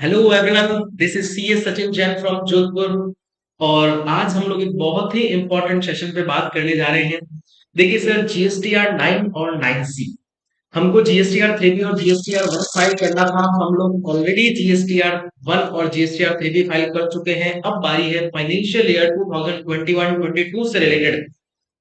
Hello everyone, this is C S Sachin Jain from Jodhpur. और आज हम लोग एक बहुत ही इंपॉर्टेंट सेशन पे बात करने जा रहे हैं। देखिए सर, जीएसटीआर 9 और 9C, हमको जीएसटीआर 3B और जीएसटीआर 1 फाइल करना था। हम लोग ऑलरेडी जीएसटीआर 1 और जीएसटीआर 3B फाइल कर चुके हैं। अब बारी है फाइनेंशियल ईयर 2021-22 से रिलेटेड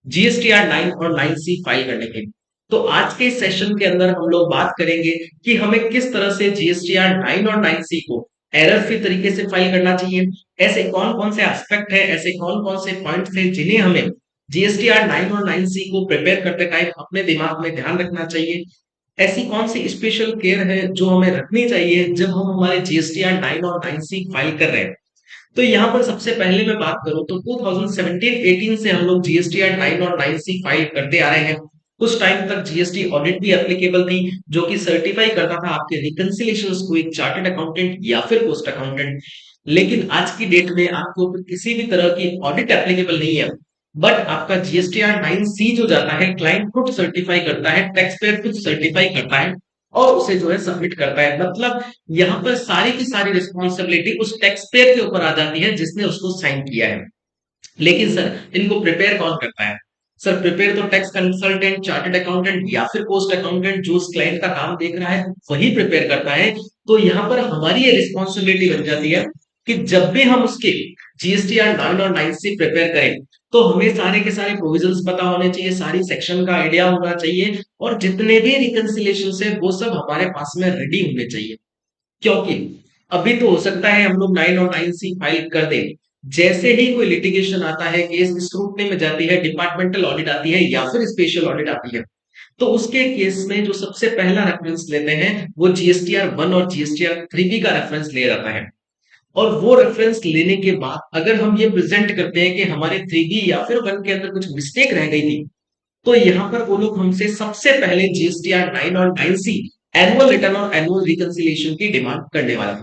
जीएसटीआर 9 और 9C फाइल करने के। तो आज के सेशन के अंदर हम लोग बात करेंगे कि हमें किस तरह से जीएसटीआर 9 और 9C को एरर फ्री तरीके से फाइल करना चाहिए। ऐसे कौन कौन से एस्पेक्ट है, ऐसे कौन कौन से पॉइंट्स हैं जिन्हें हमें जीएसटीआर 9 और 9C को प्रिपेयर करते टाइम अपने दिमाग में ध्यान रखना चाहिए। ऐसी कौन सी स्पेशल केयर है जो हमें रखनी चाहिए जब हम हमारे जीएसटीआर 9 और 9C फाइल कर रहे हैं। तो यहाँ पर सबसे पहले मैं बात करूं तो 2017-18 से हम लोग जीएसटीआर 9 और 9C फाइल करते आ रहे हैं। उस टाइम तक जीएसटी ऑडिट भी एप्लीकेबल थी, जो कि सर्टिफाई करता था आपके रिकंसिलिएशंस को एक चार्टर्ड अकाउंटेंट या फिर कोस्ट अकाउंटेंट। लेकिन आज की डेट में आपको किसी भी तरह की ऑडिट एप्लीकेबल नहीं है, बट आपका जीएसटीआर 9C जो जाता है क्लाइंट खुद सर्टिफाई करता है, टैक्स पेयर खुद सर्टिफाई करता है और उसे जो है सबमिट करता है। मतलब यहाँ पर सारी की सारी रिस्पॉन्सिबिलिटी उस टैक्स पेयर के ऊपर आ जाती है जिसने उसको साइन किया है। लेकिन सर, इनको प्रिपेयर कौन करता है? सर, प्रिपेयर तो टैक्स कंसल्टेंट, चार्टर्ड अकाउंटेंट या फिर पोस्ट अकाउंटेंट जो उस क्लाइंट का काम देख रहा है वही प्रिपेयर करता है। तो यहाँ पर हमारी ये रिस्पॉन्सिबिलिटी बन जाती है कि जब भी हम उसके जीएसटीआर 9 और 9C प्रिपेयर करें तो हमें सारे के सारे प्रोविजंस पता होने चाहिए, सारी सेक्शन का आइडिया होना चाहिए और जितने भी रिकंसिलिएशन है वो सब हमारे पास में रेडी होने चाहिए। क्योंकि अभी तो हो सकता है हम लोग 9 और 9C फाइल कर दें, जैसे ही कोई लिटिगेशन आता है, केस स्क्रूटनी में जाती है, डिपार्टमेंटल ऑडिट आती है या फिर स्पेशल ऑडिट आती है, तो उसके केस में जो सबसे पहला रेफरेंस लेते हैं वो जीएसटीआर 1 और जीएसटीआर 3B का रेफरेंस लिया जाता है। और वो रेफरेंस लेने के बाद अगर हम ये प्रेजेंट करते हैं कि हमारे 3B या फिर 1 के अंदर कुछ मिस्टेक रह गई थी, तो यहाँ पर वो लोग हमसे सबसे पहले जीएसटीआर 9 और 9C एनुअल रिटर्न और एनुअल रिकंसिलिएशन की डिमांड करने वाले हैं।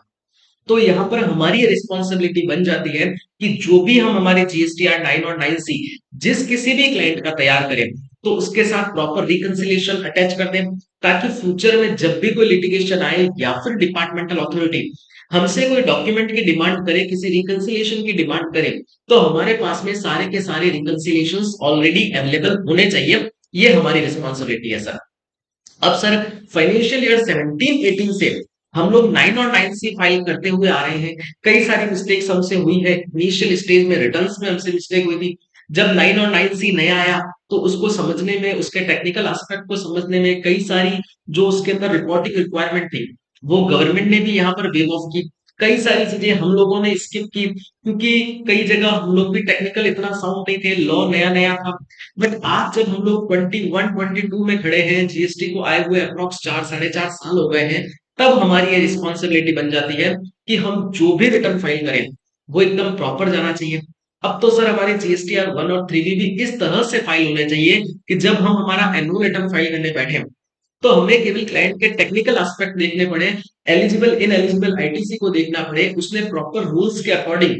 तो यहाँ पर हमारी रिस्पॉन्सिबिलिटी बन जाती है कि जो भी हम हमारे जीएसटीआर 9 और 9C जिस किसी भी क्लाइंट का तैयार करें तो उसके साथ प्रॉपर रिकंसिलिएशन अटैच कर दें, ताकि फ्यूचर में जब भी कोई लिटिगेशन आए या फिर डिपार्टमेंटल अथॉरिटी हमसे कोई डॉक्यूमेंट की डिमांड करे, किसी रिकंसिलिएशन की डिमांड करे, तो हमारे पास में सारे के सारे रिकंसिलिएशंस ऑलरेडी अवेलेबल होने चाहिए। ये हमारी रिस्पॉन्सिबिलिटी है सर। अब सर, फाइनेंशियल ईयर 17-18 से हम लोग 9 और 9C फाइल करते हुए आ रहे हैं। कई सारी मिस्टेक्स हमसे हुई है। इनिशियल स्टेज में रिटर्न्स में हमसे मिस्टेक हुई थी। जब 9 और 9C नया आया तो उसको समझने में, उसके टेक्निकल एस्पेक्ट को समझने में कई सारी जो उसके अंदर रिपोर्टिंग रिक्वायरमेंट थी वो गवर्नमेंट ने भी यहाँ पर वेव ऑफ की। कई सारी चीजें हम लोगों ने स्किप की क्योंकि कई जगह हम लोग भी टेक्निकल इतना साउंड नहीं थे, लॉ नया नया था। बट आज जब हम लोग 21-22 में खड़े हैं, जीएसटी को आए हुए अप्रोक्स 4 साढ़े 4 साल हो गए हैं, तब हमारी ये रिस्पॉन्सिबिलिटी बन जाती है कि हम जो भी रिटर्न फाइल करें वो एकदम प्रॉपर जाना चाहिए। अब तो सर हमारे जीएसटीआर 1 और 3 भी इस तरह से फाइल होने चाहिए कि जब हम हमारा एनुअल रिटर्न फाइल करने बैठे तो हमें केवल क्लाइंट के टेक्निकल एस्पेक्ट देखने पड़े, एलिजिबल इन एलिजिबल आईटीसी को देखना पड़े, उसने प्रॉपर रूल्स के अकॉर्डिंग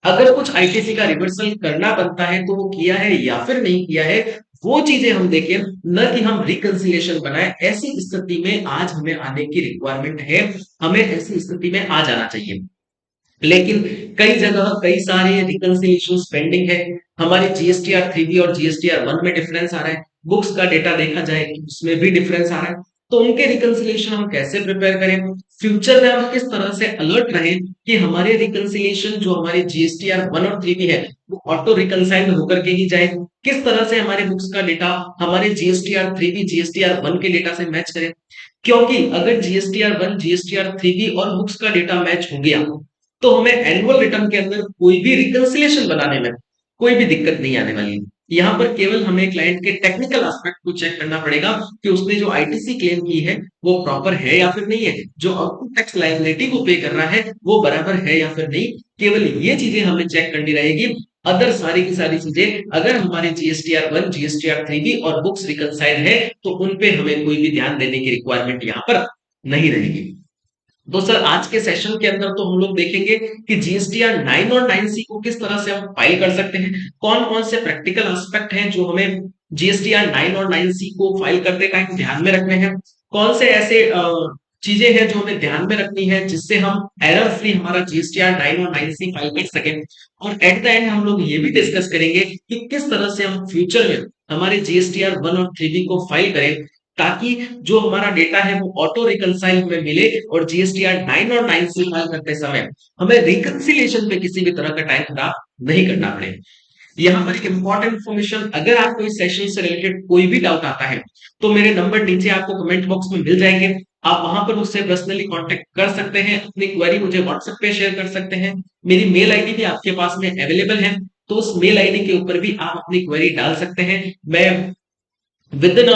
अगर कुछ आईटीसी का रिवर्सल करना बनता है तो वो किया है या फिर नहीं किया है, वो चीजें हम देखें, न कि हम रिकंसिलिएशन बनाए। ऐसी स्थिति में आज हमें आने की रिक्वायरमेंट है, हमें ऐसी स्थिति में आ जाना चाहिए। लेकिन कई जगह कई सारे रिकंसिलिएशन पेंडिंग है। हमारे जीएसटीआर 3B और जीएसटीआर 1 में डिफरेंस आ रहा है। बुक्स का डेटा देखा जाए कि उसमें भी डिफरेंस आ रहा है। तो उनके रिकंसिलिएशन हम कैसे प्रिपेयर करें, फ्यूचर में हम किस तरह से अलर्ट रहें कि हमारे रिकंसिलिएशन जो हमारे जीएसटीआर 1 और 3B है वो ऑटो रिकंसाइल होकर के ही जाए। किस तरह से हमारे बुक्स का डेटा हमारे जीएसटीआर 3B जीएसटीआर 1 के डेटा से मैच करें। क्योंकि अगर जीएसटीआर 1 जीएसटीआर 3B और बुक्स का डेटा मैच हो गया तो हमें एनुअल रिटर्न के अंदर कोई भी रिकंसिलिएशन बनाने में कोई भी दिक्कत नहीं आने वाली है। यहाँ पर केवल हमें क्लाइंट के टेक्निकल एस्पेक्ट को चेक करना पड़ेगा कि उसने जो आईटीसी क्लेम की है वो प्रॉपर है या फिर नहीं है, जो आउटपुट टैक्स लायबिलिटी को पे कर रहा है वो बराबर है या फिर नहीं। केवल ये चीजें हमें चेक करनी रहेगी। अदर सारी की सारी चीजें अगर हमारे जीएसटीआर 1 जीएसटीआर 3B और बुक्स रिकंसाइल है तो उन पे हमें कोई भी ध्यान देने की रिक्वायरमेंट यहाँ पर नहीं रहेगी। तो सर, आज के सेशन के अंदर तो हम लोग देखेंगे कि जीएसटीआर 9 और 9C को किस तरह से हम फाइल कर सकते हैं, कौन कौन से प्रैक्टिकल एस्पेक्ट हैं जो हमें जीएसटीआर 9 और 9C को फाइल करते टाइम ध्यान में रखने हैं, कौन से ऐसे चीजें हैं जो हमें ध्यान में रखनी है, जिससे हम एरर फ्री हमारा जीएसटीआर 9 और 9C फाइल कर सकें। और एट द एंड हम लोग ये भी डिस्कस करेंगे कि किस तरह से हम फ्यूचर में हमारे जीएसटीआर 1 और 3B को फाइल करें, ताकि जो हमारा डेटा है वो ऑटो रिकंसाइल में मिले और जीएसटीआर 9 और 9C फाइल करते समय हमें रिकंसिलिएशन पे किसी भी तरह का टाइम खराब नहीं करना पड़े। यहाँ पर एक इंपॉर्टेंट इन्फॉर्मेशन, अगर आपको इस सेशन से रिलेटेड कोई भी डाउट आता है तो मेरे नंबर नीचे आपको कमेंट बॉक्स में मिल जाएंगे। आप वहां पर मुझसे पर्सनली कांटेक्ट कर सकते हैं, अपनी क्वेरी मुझे व्हाट्सएप पे शेयर कर सकते हैं। मेरी मेल आईडी भी आपके पास में अवेलेबल है, तो उस मेल आईडी के ऊपर भी आप अपनी क्वेरी डाल सकते हैं। मैं विद इन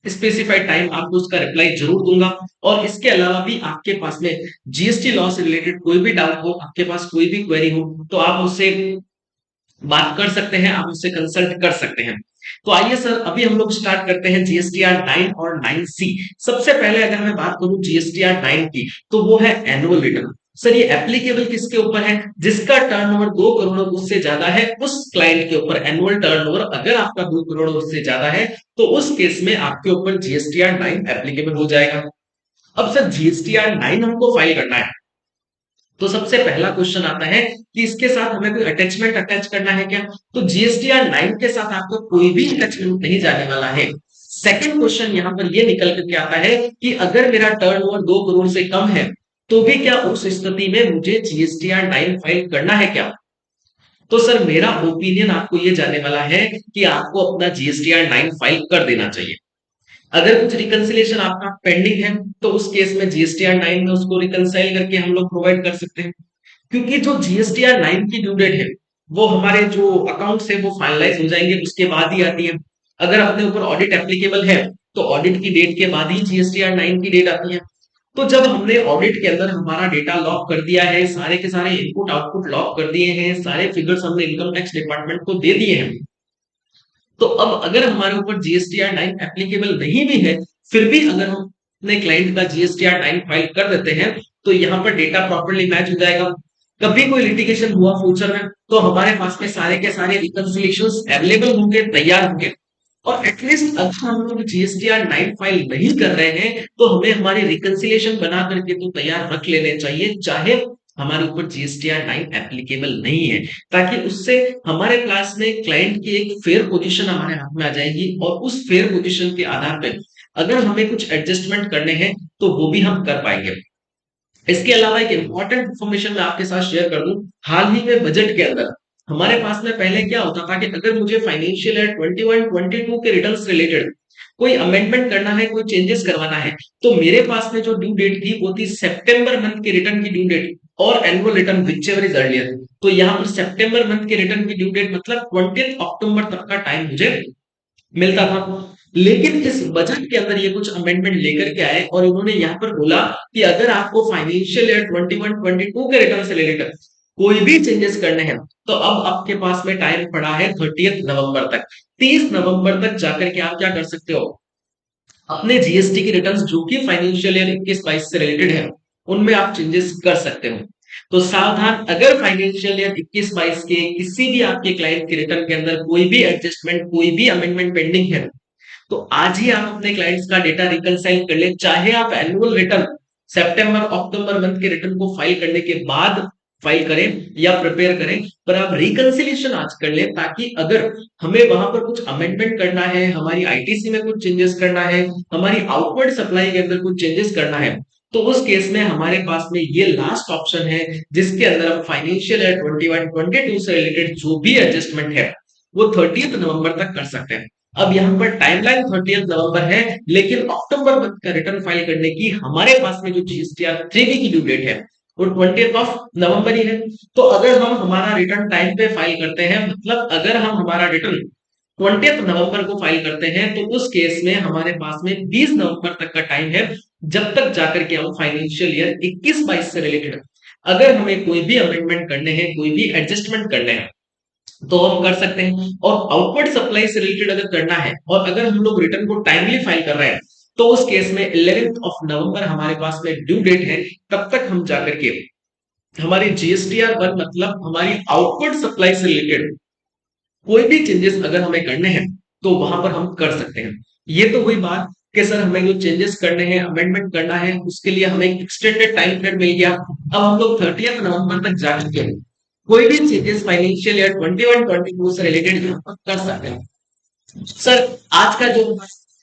स्पेसिफाइड टाइम आपको उसका रिप्लाई जरूर दूंगा। और इसके अलावा भी आपके पास में जीएसटी लॉ से रिलेटेड कोई भी डाउट हो, आपके पास कोई भी क्वेरी हो, तो आप मुझसे बात कर सकते हैं, आप उससे कंसल्ट कर सकते हैं। तो आइए सर, अभी हम लोग स्टार्ट करते हैं जीएसटीआर 9 और 9C। सबसे पहले अगर मैं बात करूं जीएसटीआर 9 की, तो वो है एनुअल रिटर्न। सर ये एप्लीकेबल किसके ऊपर है? जिसका टर्नओवर 2 करोड़ उससे ज्यादा है, उस क्लाइंट के ऊपर एनुअल टर्नओवर अगर आपका 2 करोड़ उससे ज्यादा है, तो उस केस में आपके ऊपर जीएसटीआर 9 एप्लीकेबल हो जाएगा। अब सर जीएसटीआर 9 हमको फाइल करना है, तो सबसे पहला क्वेश्चन आता है कि इसके साथ हमें कोई अटैचमेंट अटैच करना है क्या? तो जीएसटीआर 9 के साथ आपको कोई भी अटैचमेंट नहीं जाने वाला है। सेकंड क्वेश्चन यहाँ पर ये निकल करके आता है कि अगर मेरा टर्नओवर 2 करोड़ से कम है, तो भी क्या उस स्थिति में मुझे जीएसटीआर 9 फाइल करना है क्या? तो सर मेरा ओपिनियन आपको ये जाने वाला है कि आपको अपना जीएसटीआर 9 फाइल कर देना चाहिए। अगर कुछ रिकंसिलिएशन आपका पेंडिंग है, तो उस केस में जीएसटीआर 9 में उसको रिकंसाइल करके हम लोग प्रोवाइड कर सकते हैं। क्योंकि जो जीएसटीआर 9 की ड्यू डेट है, वो हमारे जो अकाउंट्स है वो फाइनलाइज हो जाएंगे उसके बाद ही आती है। अगर अपने ऊपर ऑडिट एप्लीकेबल है, तो ऑडिट की डेट के बाद ही जीएसटीआर 9 की डेट आती है। तो जब हमने ऑडिट के अंदर हमारा डेटा लॉक कर दिया है, सारे के सारे इनपुट आउटपुट लॉक कर दिए हैं, सारे फिगर्स हमने इनकम टैक्स डिपार्टमेंट को दे दिए हैं, तो अब अगर हमारे ऊपर जीएसटीआर 9 एप्लीकेबल नहीं भी है, फिर भी अगर हम अपने क्लाइंट का जीएसटीआर 9 फाइल कर देते हैं, तो यहाँ पर डेटा प्रॉपर्ली मैच हो जाएगा। कभी कोई लिटिगेशन हुआ फ्यूचर में, तो हमारे पास में सारे के सारे रिकंसिलिएशंस अवेलेबल होंगे, तैयार होंगे। और एटलीस्ट अगर हम लोग जीएसटीआर 9 फाइल नहीं कर रहे हैं, तो हमें हमारे रिकंसिलिएशन बना करके तो तैयार रख लेने चाहिए, चाहे हमारे ऊपर जीएसटीआर 9 एप्लीकेबल नहीं है, ताकि उससे हमारे क्लास में क्लाइंट की एक फेयर पोजीशन हमारे हाथ में आ जाएगी। और उस फेयर पोजीशन के आधार पर अगर हमें कुछ एडजस्टमेंट करने हैं, तो वो भी हम कर पाएंगे। इसके अलावा एक इंपॉर्टेंट इंफॉर्मेशन मैं आपके साथ शेयर कर दूं। हाल ही में बजट के अंदर हमारे पास में पहले क्या होता था कि अगर मुझे फाइनेंशियल ईयर 21-22 के रिटर्न्स रिलेटेड कोई अमेंडमेंट करना है, कोई चेंजेस करवाना है, तो मेरे पास में जो ड्यू डेट थी वो थी सितंबर मंथ के रिटर्न की ड्यू डेट और annual return whichever is earlier. तो यहाँ पर सितंबर मंथ के रिटर्न की ड्यू डेट मतलब 20 अक्टूबर तक का टाइम मुझे मिलता था। लेकिन इस बजट के अंदर ये कुछ अमेंडमेंट लेकर के आए और उन्होंने यहाँ पर बोला कि अगर आपको फाइनेंशियल ईयर 21-22 के रिटर्न से रिलेटेड कोई भी चेंजेस करने हैं, तो अब आपके पास में टाइम पड़ा है 30 नवंबर तक। 30 नवंबर तक जाकर के आप क्या कर सकते हो, अपने जीएसटी के रिटर्न्स जो कि फाइनेंशियल ईयर 21-22 से रिलेटेड है, उनमें आप चेंजेस कर सकते हो। तो सावधान, अगर फाइनेंशियल ईयर 21-22 के किसी भी आपके क्लाइंट के रिटर्न के अंदर कोई भी एडजस्टमेंट, कोई भी अमेंडमेंट पेंडिंग है, तो आज ही आप अपने क्लाइंट्स का डेटा रिकंसाइल कर ले। चाहे आप एनुअल रिटर्न सितंबर अक्टूबर मंथ के रिटर्न को फाइल करने के बाद फाइल करें या प्रिपेयर करें, पर आप रिकंसिलिएशन आज कर ले, ताकि अगर हमें वहां पर कुछ अमेंडमेंट करना है, हमारी आईटीसी में कुछ चेंजेस करना है, हमारी आउटवर्ड सप्लाई के अंदर कुछ चेंजेस करना है, तो उस केस में हमारे पास में ये लास्ट ऑप्शन है, जिसके अंदर हम फाइनेंशियल ईयर 21-22 से रिलेटेड जो भी एडजस्टमेंट है वो 30 नवंबर तक कर सकते हैं। अब यहाँ पर टाइमलाइन 30 नवंबर है, लेकिन अक्टूबर मंथ का रिटर्न फाइल करने की हमारे पास में जो जीएसटीआर 3B की ड्यू डेट है वो 20 ऑफ नवंबर ही है। तो अगर हम हमारा रिटर्न टाइम पे फाइल करते हैं, मतलब अगर हम हमारा रिटर्न 20 नवंबर को फाइल करते हैं, तो उस केस में हमारे पास में 20 नवंबर तक का टाइम है, जब तक जाकर के हम फाइनेंशियल ईयर 21-22 से रिलेटेड अगर हमें कोई भी अमेंडमेंट करने हैं, कोई भी एडजस्टमेंट करने हैं, तो हम कर सकते हैं। और आउटवर्ड सप्लाई से रिलेटेड अगर करना है और अगर हम लोग रिटर्न को टाइमली फाइल कर रहे हैं, तो उस केस में 11 ऑफ नवंबर हमारे पास में ड्यू डेट है। तब तक हम जाकर के हमारी जीएसटीआर 1 मतलब हमारी आउटवर्ड सप्लाई से रिलेटेड कोई भी चेंजेस अगर हमें करने हैं, तो वहां पर हम कर सकते हैं। ये तो हुई बात कि सर हमें जो चेंजेस करने हैं, अमेंडमेंट करना है, उसके लिए हमें एक्सटेंडेड टाइम पीरियड मिल गया। अब हम लोग 30 नवंबर तक जा चुके हैं, कोई भी चेंजेस फाइनेंशियल ईयर 21-22 से रिलेटेड यहाँ पर कर सकते हैं। सर आज का जो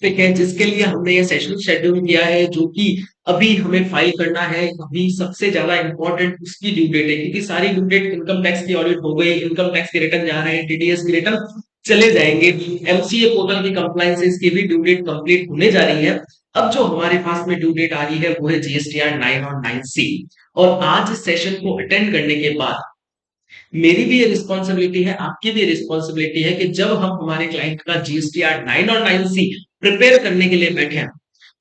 टॉपिक है जिसके लिए हमने ये सेशन शेड्यूल किया है, जो कि अभी हमें फाइल करना है, अभी सबसे ज्यादा इंपॉर्टेंट उसकी ड्यू डेट है, क्योंकि सारी ड्यू डेट इनकम टैक्स की ऑडिट हो गई, इनकम टैक्स के रिटर्न जा रहे हैं, टीडीएस के रिटर्न चले जाएंगे, एमसीए पोर्टल की कंप्लायंसेस की भी ड्यू डेट कंप्लीट होने जा रही है। अब जो हमारे पास में ड्यू डेट आ रही है वो है जीएसटीआर 9 और 9C। और आज इस सेशन को अटेंड करने के बाद मेरी भी ये रिस्पॉन्सिबिलिटी है, आपकी भी रिस्पॉन्सिबिलिटी है कि जब हम हमारे क्लाइंट का जीएसटीआर 9 और 9C प्रिपेयर करने के लिए बैठे हैं,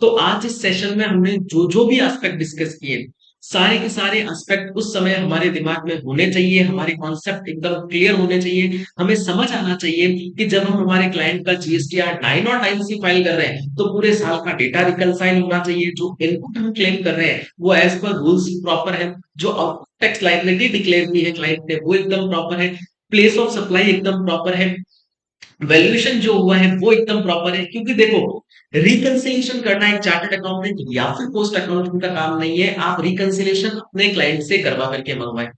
तो आज इस सेशन में हमने जो जो भी एस्पेक्ट डिस्कस किए, सारे के सारे एस्पेक्ट उस समय हमारे दिमाग में होने चाहिए, हमारे कॉन्सेप्ट एकदम क्लियर होने चाहिए, हमें समझ आना चाहिए कि जब हम हमारे क्लाइंट का जीएसटीआर 9 और 9C फाइल कर रहे हैं तो पूरे साल का डेटा रिकंसाइल होना चाहिए, जो इनपुट हम क्लेम कर रहे हैं वो एज पर रूल्स प्रॉपर है, जो आउटपुट टैक्स लायबिलिटी डिक्लेयर की है क्लाइंट ने वो एकदम प्रॉपर है, प्लेस ऑफ सप्लाई एकदम प्रॉपर है, वैल्यूएशन जो हुआ है वो एकदम प्रॉपर है। क्योंकि देखो, रिकंसिलिएशन करना एक चार्टर्ड अकाउंटेंट या फिर पोस्ट अकाउंटेंट का काम नहीं है, आप रिकंसिलिएशन अपने क्लाइंट से करवा करके मंगवाएं।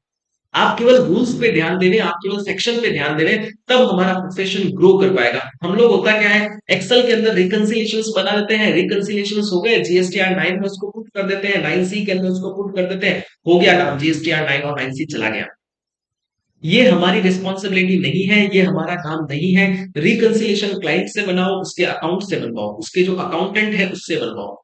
आप केवल रूल्स पे ध्यान दे रहे हैं, आप केवल सेक्शन पे ध्यान दे रहे हैं, तब हमारा प्रोफेशन ग्रो कर पाएगा। हम लोग होता क्या है, एक्सेल के अंदर रिकंसिलिएशंस बना देते हैं, रिकंसिलिएशंस हो गए, जीएसटीआर 9 में उसको पुट कर देते हैं, 9C के अंदर उसको पुट कर देते हैं, हो गया काम, जीएसटीआर 9 और 9C चला गया। ये हमारी रिस्पॉन्सिबिलिटी नहीं है, ये हमारा काम नहीं है। रिकंसिलिएशन क्लाइंट से बनाओ, उसके अकाउंट से बनवाओ, उसके जो अकाउंटेंट है उससे बनवाओ।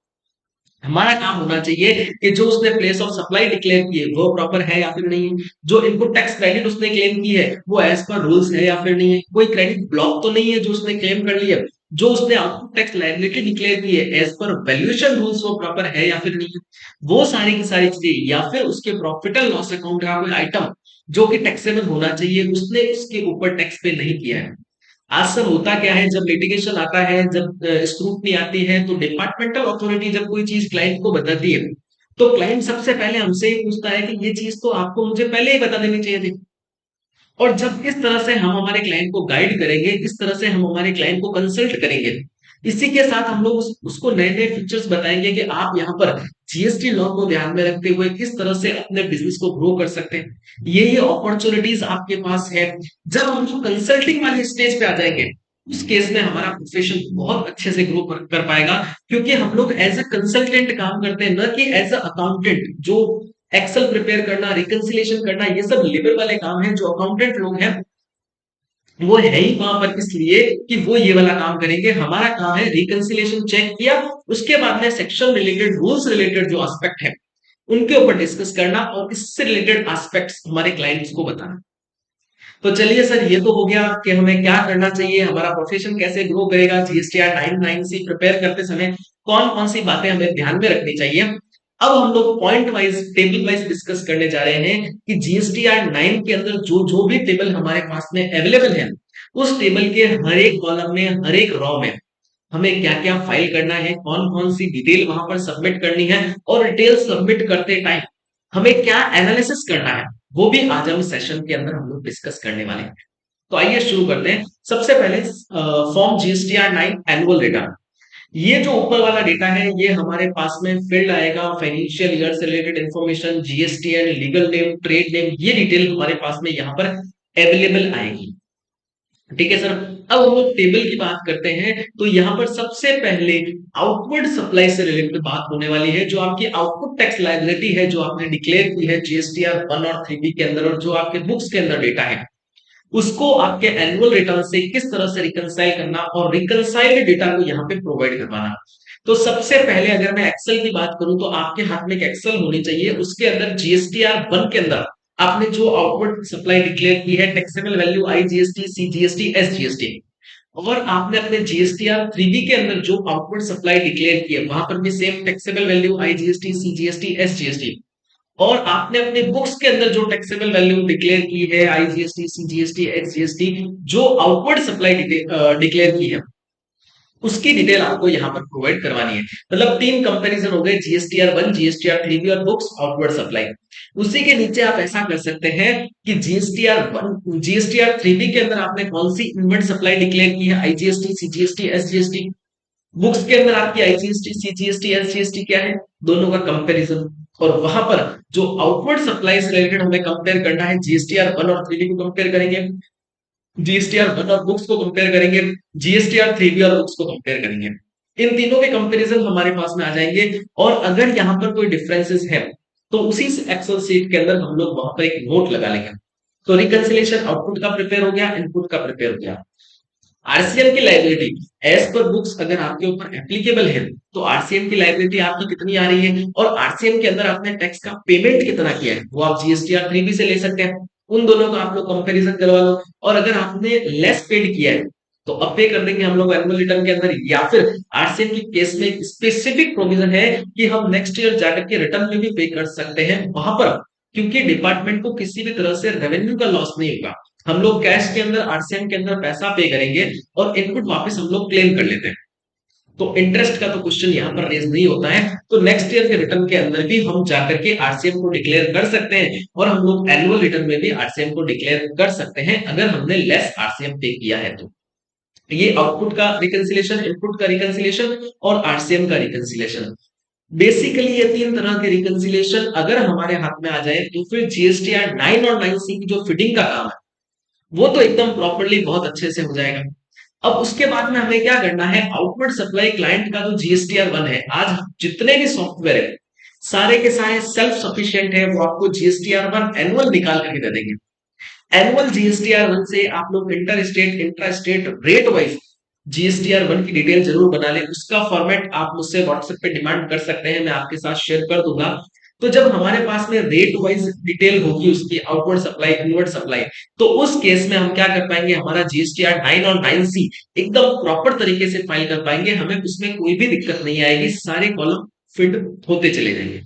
हमारा काम होना चाहिए कि जो उसने प्लेस ऑफ सप्लाई डिक्लेयर की है वो प्रॉपर है या फिर नहीं है, जो इनपुट टैक्स क्रेडिट उसने क्लेम की है वो एज पर रूल्स है या फिर नहीं है, कोई क्रेडिट ब्लॉक तो नहीं है जो उसने क्लेम कर लिया, जो उसने आउटपुट टैक्स लायबिलिटी डिक्लेयर की है एज पर वैल्यूएशन रूल्स वो प्रॉपर है या फिर नहीं है, वो सारी की सारी चीजें, या फिर उसके प्रॉफिट एंड लॉस अकाउंट का कोई आइटम जो कि टैक्सेबल होना चाहिए उसने उसके ऊपर टैक्स पे नहीं किया है। आज सर होता क्या है, जब लिटिगेशन आता है, जब स्क्रूटनी आती है, तो डिपार्टमेंटल अथॉरिटी जब कोई चीज क्लाइंट को बताती है तो क्लाइंट सबसे पहले हमसे ही पूछता है कि ये चीज तो आपको मुझे पहले ही बता देनी चाहिए थी। और जब इस तरह से हम हमारे क्लाइंट को गाइड करेंगे, इस तरह से हम हमारे क्लाइंट को कंसल्ट करेंगे, इसी के साथ हम लोग उसको नए नए फीचर्स बताएंगे कि आप यहाँ पर जीएसटी लॉ को ध्यान में रखते हुए किस तरह से अपने बिजनेस को ग्रो कर सकते हैं, ये अपॉर्चुनिटीज आपके पास है। जब हम लोग कंसल्टिंग वाले स्टेज पे आ जाएंगे, उस केस में हमारा प्रोफेशन बहुत अच्छे से ग्रो कर पाएगा, क्योंकि हम लोग एज अ कंसल्टेंट काम करते हैं, न कि एज अ अकाउंटेंट। जो एक्सेल प्रिपेयर करना, रिकंसिलिएशन करना, ये सब लेबर वाले काम है, जो अकाउंटेंट लोग हैं वो है ही वहां पर इसलिए कि वो ये वाला काम करेंगे। हमारा काम है रिकंसिलिएशन चेक किया, उसके बाद में सेक्शन रिलेटेड, रूल्स रिलेटेड जो एस्पेक्ट है उनके ऊपर डिस्कस करना और इससे रिलेटेड एस्पेक्ट्स हमारे क्लाइंट्स को बताना। तो चलिए सर, ये तो हो गया कि हमें क्या करना चाहिए, हमारा प्रोफेशन कैसे ग्रो करेगा, जीएसटीआर 9 प्रिपेयर करते समय कौन कौन सी बातें हमें ध्यान में रखनी चाहिए। अब हम लोग point wise, table wise discuss करने जा रहे हैं कि जीएसटीआर 9 के अंदर जो जो भी टेबल हमारे पास में अवेलेबल है, उस टेबल के हर एक कॉलम में, हर एक रॉ में हमें क्या क्या फाइल करना है, कौन कौन सी डिटेल वहां पर सबमिट करनी है, और डिटेल सबमिट करते टाइम हमें क्या एनालिसिस करना है, वो भी आज हम सेशन के अंदर हम लोग डिस्कस करने वाले हैं। तो आइए शुरू करते हैं। सबसे पहले फॉर्म जीएसटीआर 9 एनुअल रिटर्न। ये जो ऊपर वाला डेटा है ये हमारे पास में फील्ड आएगा, फाइनेंशियल ईयर से related information, GSTN, legal name, trade name, ये डिटेल हमारे पास में यहाँ पर अवेलेबल आएगी। ठीक है सर। अब हम लोग टेबल की बात करते हैं, तो यहाँ पर सबसे पहले आउटवर्ड सप्लाई से रिलेटेड बात होने वाली है, जो आपकी आउटपुट टैक्स लायबिलिटी है जो आपने डिक्लेयर की है जीएसटीआर 1 और 3B के अंदर, और जो आपके बुक्स के अंदर डेटा है उसको आपके एनुअल रिटर्न से किस तरह से रिकंसाइल करना और रिकंसाइल्ड डेटा को यहाँ पे प्रोवाइड करवाना। तो सबसे पहले अगर मैं एक्सेल की बात करूं तो आपके हाथ में एक एक्सेल होनी चाहिए, उसके अंदर जीएसटीआर 1 के अंदर आपने जो आउटपुट सप्लाई डिक्लेयर की है, taxable value IGST, CGST, SGST, और आपने अपने जीएसटीआर 3B के अंदर जो आउटपुट सप्लाई डिक्लेयर की है वहां पर भी same taxable value IGST, CGST, SGST, और आपने अपने बुक्स के अंदर जो टैक्सेबल वैल्यू डिक्लेयर की है आईजीएसटी, सीजीएसटी, एसजीएसटी, जो आउटवर्ड सप्लाई डिक्लेयर की है उसकी डिटेल आपको यहाँ पर प्रोवाइड करवानी है। मतलब तीन कंपैरिजन हो गए, जीएसटीआर 1, जीएसटीआर 3B और बुक्स आउटवर्ड सप्लाई। उसी के नीचे आप ऐसा कर सकते हैं कि जीएसटीआर 1, जीएसटीआर 3B के अंदर आपने कौन सी इनवर्ड सप्लाई डिक्लेयर की है, आईजीएसटी, सीजीएसटी, एसजीएसटी, बुक्स के अंदर आपकी आईजीएसटी, सीजीएसटी, एसजीएसटी क्या है, दोनों का कंपैरिजन। और वहां पर जो आउटवर्ड सप्लाई से रिलेटेड हमें कंपेयर करना है, जीएसटीआर 1 और 3 को कंपेयर करेंगे, जीएसटीआर 1 और बुक्स को कंपेयर करेंगे, जीएसटीआर 3 और बुक्स को कंपेयर करेंगे। इन तीनों के कंपैरिजन हमारे पास में आ जाएंगे। और अगर यहाँ पर कोई डिफरेंसेस है तो उसी एक्सेल सीट के अंदर हम लोग वहां पर एक नोट लगा लेंगे। तो रिकंसिलिएशन आउटपुट का प्रिपेयर हो गया, इनपुट का प्रिपेयर हो गया। आरसीएम की लाइबिलिटी एज पर बुक्स अगर आपके ऊपर एप्लीकेबल है तो आरसीएम की लाइबिलिटी आपकी कितनी आ रही है, और आरसीएम के अंदर आपने टैक्स का पेमेंट कितना किया है, वो आप जीएसटीआर 3 से ले सकते हैं। उन दोनों का आप लोग कंपैरिजन करवा लो। और अगर आपने लेस पेड किया है तो अब पे कर देंगे हम लोग एनुअल रिटर्न के अंदर, या फिर आरसीएम की केस में एक स्पेसिफिक प्रोविजन है कि हम नेक्स्ट ईयर जाकर के रिटर्न में भी पे कर सकते हैं वहां पर, क्योंकि डिपार्टमेंट को किसी भी तरह से रेवेन्यू का लॉस नहीं होगा। हम लोग कैश के अंदर, आरसीएम के अंदर पैसा पे करेंगे और इनपुट वापस हम लोग क्लेम कर लेते हैं। तो इंटरेस्ट का तो क्वेश्चन यहाँ पर रेज नहीं होता है। तो नेक्स्ट ईयर के रिटर्न के अंदर भी हम जाकर के आरसीएम को डिक्लेयर कर सकते हैं, और हम लोग एनुअल रिटर्न में भी आरसीएम को डिक्लेयर कर सकते हैं अगर हमने लेस आरसीएम पे किया है तो। ये आउटपुट का रिकंसिलिएशन, इनपुट का रिकंसिलिएशन और आरसीएम का रिकंसिलिएशन। बेसिकली ये तीन तरह के रिकंसिलिएशन अगर हमारे हाथ में आ जाए तो फिर जीएसटीआर 9 और 9C की जो फिटिंग का काम है वो तो एकदम प्रॉपरली बहुत अच्छे से हो जाएगा। अब उसके बाद में हमें क्या करना है, आउटवर्ड सप्लाई क्लाइंट का जो जीएसटीआर 1 है, आज जितने भी सॉफ्टवेयर है सारे के सारे सेल्फ सफिशिएंट है, वो आपको जीएसटीआर 1 एनुअल निकाल करके दे देंगे। एनुअल जीएसटीआर 1 से आप लोग inter state, intra state rate wise GSTR 1 की डिटेल जरूर बना लें। उसका फॉर्मेट आप मुझसे व्हाट्सएप पे डिमांड कर सकते हैं, मैं आपके साथ शेयर कर दूंगा। तो जब हमारे पास में रेट वाइज डिटेल होगी उसकी, आउटवर्ड सप्लाई, इनवर्ड सप्लाई, तो उस केस में हम क्या कर पाएंगे, हमारा जीएसटीआर 9 और 9C एकदम प्रॉपर तरीके से फाइल कर पाएंगे, हमें उसमें कोई भी दिक्कत नहीं आएगी, सारे कॉलम फिट होते चले जाएंगे।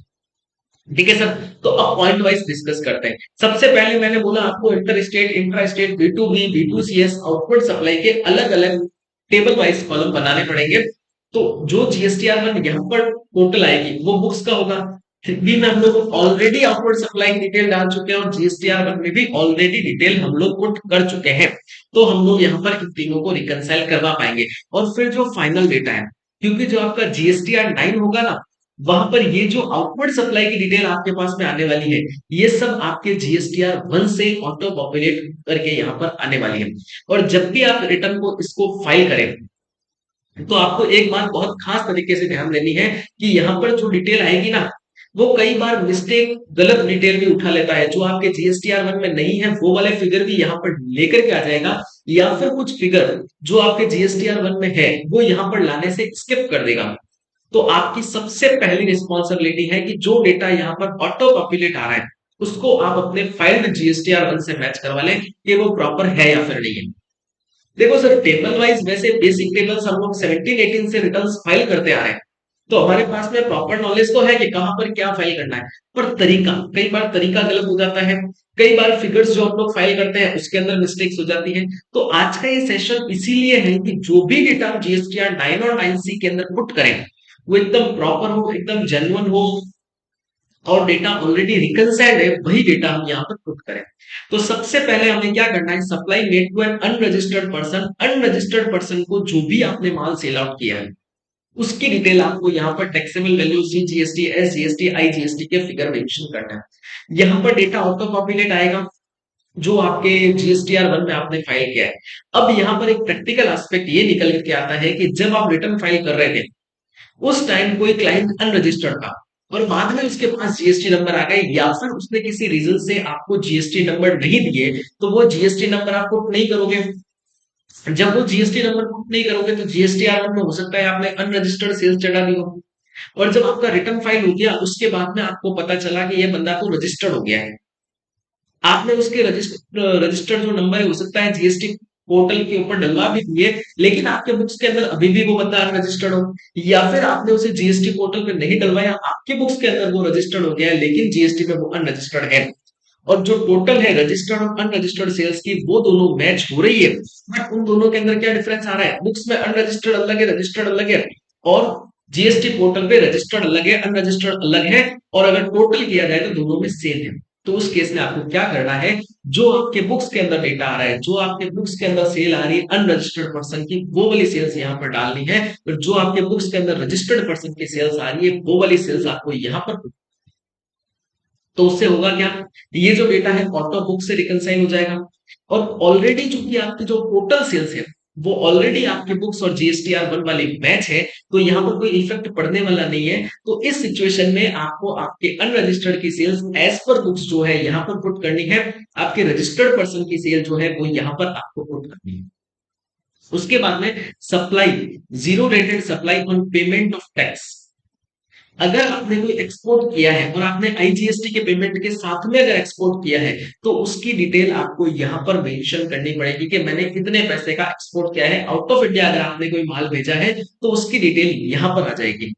ठीक है सर। तो अब पॉइंट वाइज डिस्कस करते हैं। सबसे पहले मैंने बोला आपको inter state, intra state, B2B, B2CS output supply के अलग अलग टेबल वाइज कॉलम बनाने पड़ेंगे। तो जो जीएसटीआर 1 यहाँ पर टोटल आएगी वो बुक्स का होगा। 3B में हम लोग ऑलरेडी आउटवर्ड सप्लाई की डिटेल डाल चुके हैं, और जीएसटीआर 1 में भी ऑलरेडी डिटेल हम लोग पुट कर चुके हैं। तो हम लोग यहाँ पर इन तीनों को रिकंसाइल करवा पाएंगे। और फिर जो फाइनल डेटा है, क्योंकि जो आपका जीएसटीआर 9 होगा ना, वहां पर ये जो आउटवर्ड सप्लाई की डिटेल आपके पास में आने वाली है, ये सब आपके जीएसटीआर 1 से ऑटो पॉपुलेट करके यहाँ पर आने वाली है। और जब भी आप रिटर्न को इसको फाइल करें तो आपको एक बात बहुत खास तरीके से ध्यान देनी है कि यहाँ पर जो डिटेल आएगी ना, वो कई बार मिस्टेक, गलत डिटेल भी उठा लेता है, जो आपके जीएसटीआर 1 में नहीं है वो वाले फिगर भी यहाँ पर लेकर के आ जाएगा, या फिर कुछ फिगर जो आपके जीएसटीआर 1 में है वो यहाँ पर लाने से स्किप कर देगा। तो आपकी सबसे पहली रिस्पॉन्सिबिलिटी है कि जो डेटा यहाँ पर ऑटो पॉपुलेट आ रहा है उसको आप अपने फाइल्ड जीएसटीआर 1 से मैच करवा लें कि वो प्रॉपर है या फिर नहीं है। देखो सर, टेबल वाइज वैसे बेसिक टेबल्स हम लोग 17 18 से रिटर्न्स फाइल करते आ रहे हैं, तो हमारे पास में प्रॉपर नॉलेज तो है कि कहां पर क्या फाइल करना है, पर तरीका, कई बार तरीका गलत हो जाता है, कई बार फिगर्स जो हम लोग फाइल करते हैं उसके अंदर मिस्टेक्स हो जाती है। तो आज का ये सेशन इसीलिए है कि जो भी डेटा जीएसटीआर 9 और 9C के अंदर पुट करें वो एकदम प्रॉपर हो, एकदम जेन्युइन हो, और डेटा ऑलरेडी रिकंसाइल्ड है वही डेटा हम यहाँ पर पुट करें। तो सबसे पहले हमें क्या करना है, supply made to an unregistered person, unregistered person को जो भी आपने माल सेल आउट किया है उसकी डिटेल आपको यहाँ पर taxable value, CGST, SGST, IGST के फिगर मेंशन करना है। यहाँ पर डेटा ऑटो पॉपुलेट आएगा जो आपके जीएसटीआर 1 में आपने फाइल किया है। अब यहाँ पर एक प्रैक्टिकल एस्पेक्ट ये निकल के आता है कि जब आप रिटर्न फाइल कर रहे थे उस टाइम कोई क्लाइंट अनरजिस्टर्ड था और बाद में उसके पास जीएसटी नंबर आ गए, या फिर उसने किसी रीजन से आपको जीएसटी नंबर नहीं दिए, तो वो जीएसटी नंबर आप पुट नहीं करोगे। जब वो जीएसटी नंबर पुट नहीं करोगे तो जीएसटीआर में हो सकता है आपने अनरजिस्टर्ड सेल्स चढ़ा दी हो, और जब आपका रिटर्न फाइल हो गया उसके बाद में आपको पता चला कि ये बंदा तो रजिस्टर्ड हो गया है, आपने उसके रजिस्टर्ड जो नंबर है हो सकता है जीएसटी पोर्टल के ऊपर डलवा भी दिए, लेकिन आपके बुक्स के अंदर अभी भी वो बंदा अनरजिस्टर्ड हो, या फिर आपने उसे जीएसटी पोर्टल पे नहीं डलवाया, आपके बुक्स के अंदर वो रजिस्टर्ड हो गया है लेकिन जीएसटी में वो अनरजिस्टर्ड है, और जो टोटल है रजिस्टर्ड और अनरजिस्टर्ड सेल्स की वो दोनों मैच हो रही है, बट उन दोनों के अंदर क्या डिफरेंस आ रहा है, बुक्स में अनरजिस्टर्ड अलग है, रजिस्टर्ड अलग है, और जीएसटी पोर्टल पे रजिस्टर्ड अलग है, अनरजिस्टर्ड अलग है, और अगर टोटल किया जाए तो दोनों में सेम है। तो उस केस में आपको क्या करना है, जो आपके बुक्स के अंदर डेटा आ रहा है, जो आपके बुक्स के अंदर सेल आ रही है अनरजिस्टर्ड पर्सन की, वो वाली सेल्स यहाँ पर डालनी है। और जो आपके बुक्स के अंदर रजिस्टर्ड पर्सन की सेल्स आ रही है, वो वाली सेल्स आपको यहाँ पर, तो उससे होगा क्या, ये जो डेटा है ऑटो बुक से रिकंसाइल हो जाएगा। और ऑलरेडी जो कि आपकी जो टोटल सेल्स है, वो ऑलरेडी आपके बुक्स और जीएसटीआर 1 वाली मैच है, तो यहाँ पर कोई इफेक्ट पड़ने वाला नहीं है। तो इस सिचुएशन में आपको आपके अनरजिस्टर्ड की सेल्स एज पर बुक्स जो है यहाँ पर पुट करनी है, आपके रजिस्टर्ड पर्सन की सेल जो है वो यहाँ पर आपको पुट करनी है। उसके बाद में supply, zero rated supply on payment of tax. अगर आपने कोई एक्सपोर्ट किया है और आपने आईजीएसटी के पेमेंट के साथ में अगर एक्सपोर्ट किया है, तो उसकी डिटेल आपको यहां पर मेंशन करनी पड़ेगी कि मैंने कितने पैसे का एक्सपोर्ट किया है। आउट ऑफ इंडिया अगर आपने कोई माल भेजा है, तो उसकी डिटेल यहां पर आ जाएगी।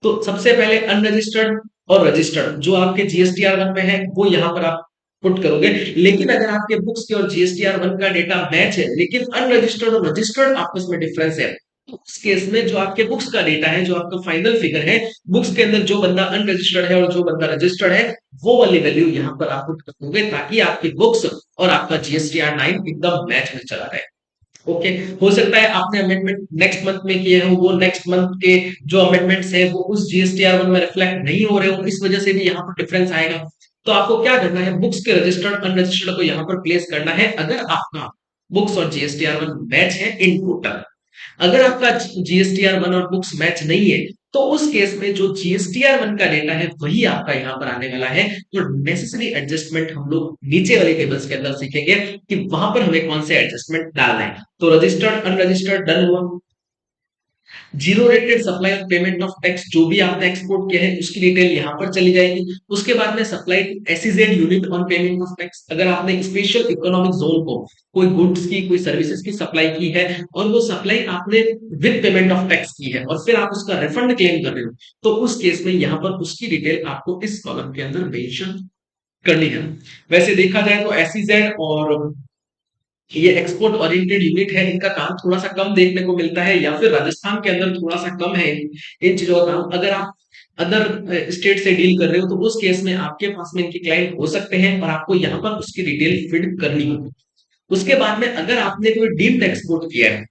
तो सबसे पहले अनरजिस्टर्ड और रजिस्टर्ड जो आपके जीएसटीआर 1 में है, वो यहां पर आप पुट करोगे। लेकिन अगर आपके बुक्स के और जीएसटीआर 1 का डेटा मैच है, लेकिन अनरजिस्टर्ड और रजिस्टर्ड आपस में डिफरेंस है, तो उस केस में जो आपके बुक्स का डेटा है, जो आपका फाइनल फिगर है, बुक्स के अंदर जो बंदा अनरजिस्टर्ड है और जो बंदा रजिस्टर्ड है, वो वाली वैल्यू यहां पर आप पुट करोगे, ताकि आपकी बुक्स और आपका जीएसटीआर 9 एकदम मैच में चला रहे। ओके, हो सकता है आपने अमेंडमेंट नेक्स्ट मंथ में किए हो, वो नेक्स्ट मंथ के जो अमेंडमेंट्स है वो उस जीएसटीआर 1 में रिफ्लेक्ट नहीं हो रहे हो, इस वजह से भी यहाँ पर डिफरेंस आएगा। तो आपको क्या करना है, बुक्स के रजिस्टर्ड अनरजिस्टर्ड को यहाँ पर प्लेस करना है, अगर आपका बुक्स और जीएसटीआर 1 मैच है इन टोटल। अगर आपका जीएसटीआर 1 और बुक्स मैच नहीं है, तो उस केस में जो जीएसटीआर 1 का डेटा है वही आपका यहाँ पर आने वाला है। तो नेसेसरी एडजस्टमेंट हम लोग नीचे वाले टेबल्स के अंदर सीखेंगे कि वहां पर हमें कौन से एडजस्टमेंट डालना है। तो रजिस्टर्ड अनरजिस्टर्ड डन हुआ। Zero rated supply of payment of tax, जो भी आपने एक्सपोर्ट किया है उसकी डिटेल यहाँ पर चली जाएगी। उसके बाद में supply SEZ unit on payment of tax, अगर आपने स्पेशल इकोनॉमिक जोन को कोई गुड्स की कोई सर्विसेज की सप्लाई की है और वो सप्लाई आपने विद पेमेंट ऑफ टैक्स की है और फिर आप उसका रिफंड क्लेम कर रहे हो, तो उस केस में यहाँ पर उसकी डिटेल आपको इस कॉलम के अंदर मेंशन करनी है। वैसे देखा जाए तो एसईजेड और ये एक्सपोर्ट ओरिएंटेड यूनिट है, इनका काम थोड़ा सा कम देखने को मिलता है, या फिर राजस्थान के अंदर थोड़ा सा कम है इन चीजों का काम। अगर आप अदर स्टेट से डील कर रहे हो, तो उस केस में आपके पास में इनके क्लाइंट हो सकते हैं और आपको यहाँ पर उसकी डिटेल फीड करनी होगी। उसके बाद में अगर आपने कोई डीम्ड एक्सपोर्ट किया है,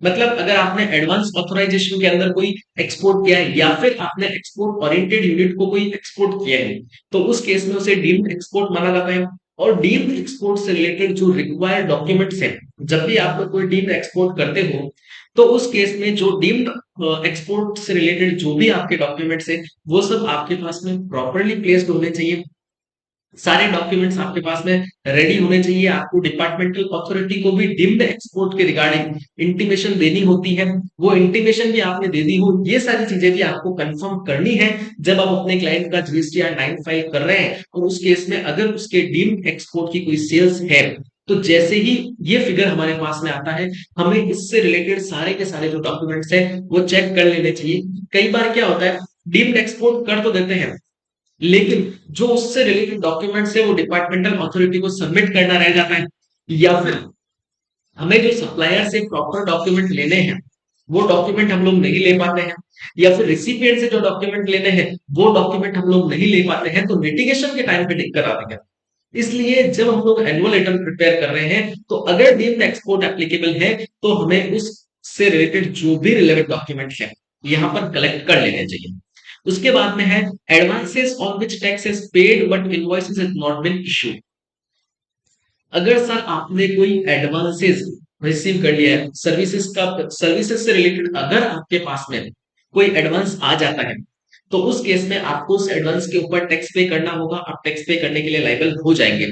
मतलब अगर आपने एडवांस ऑथराइजेशन के अंदर कोई एक्सपोर्ट किया है या फिर आपने एक्सपोर्ट ओरिएंटेड यूनिट को कोई एक्सपोर्ट किया है, तो उस केस में उसे डीम्ड एक्सपोर्ट माना जाता है। और डीम्ड एक्सपोर्ट से रिलेटेड जो रिक्वायर्ड डॉक्यूमेंट्स हैं, जब भी आप कोई डीम्ड एक्सपोर्ट करते हो, तो उस केस में जो डीम्ड एक्सपोर्ट से रिलेटेड जो भी आपके डॉक्यूमेंट्स है, वो सब आपके पास में प्रॉपरली प्लेस्ड होने चाहिए। सारे डॉक्यूमेंट्स आपके पास में रेडी होने चाहिए। आपको डिपार्टमेंटल अथॉरिटी को भी डीम्ड एक्सपोर्ट के रिगार्डिंग इंटीमेशन देनी होती है, वो इंटीमेशन भी आपने दे दी हो। ये सारी चीजें भी आपको कंफर्म करनी है जब आप अपने क्लाइंट का जीएसटीआर 9 फाइल कर रहे हैं। और उस केस में अगर उसके डीम्ड एक्सपोर्ट की कोई सेल्स है, तो जैसे ही ये फिगर हमारे पास में आता है, हमें इससे रिलेटेड सारे के सारे जो डॉक्यूमेंट्स है वो चेक कर लेने चाहिए। कई बार क्या होता है, डीम्ड एक्सपोर्ट कर तो देते हैं, लेकिन जो उससे रिलेटेड डॉक्यूमेंट्स है वो डिपार्टमेंटल अथॉरिटी को सबमिट करना रह जाता है, या फिर हमें जो सप्लायर से प्रॉपर डॉक्यूमेंट लेने हैं वो डॉक्यूमेंट हम लोग नहीं ले पाते हैं, या फिर रिसिपिएंट से जो डॉक्यूमेंट लेने हैं वो डॉक्यूमेंट हम लोग नहीं ले पाते हैं, तो लिटिगेशन के टाइम पे दिक्कत आती है। इसलिए जब हम लोग एनुअल रिटर्न प्रिपेयर कर रहे हैं, तो अगर डीम्ड एक्सपोर्ट एप्लीकेबल है, तो हमें उससे रिलेटेड जो भी रिलेवेंट डॉक्यूमेंट है यहाँ पर कलेक्ट कर लेने चाहिए। उसके बाद में है advances on which tax is paid but invoices has not been issued. अगर सर आपने कोई एडवांसेस रिसीव कर लिया है सर्विसेज का, सर्विसेज से रिलेटेड अगर आपके पास में कोई एडवांस आ जाता है, तो उस केस में आपको उस एडवांस के ऊपर टैक्स पे करना होगा। आप टैक्स पे करने के लिए लायबल हो जाएंगे।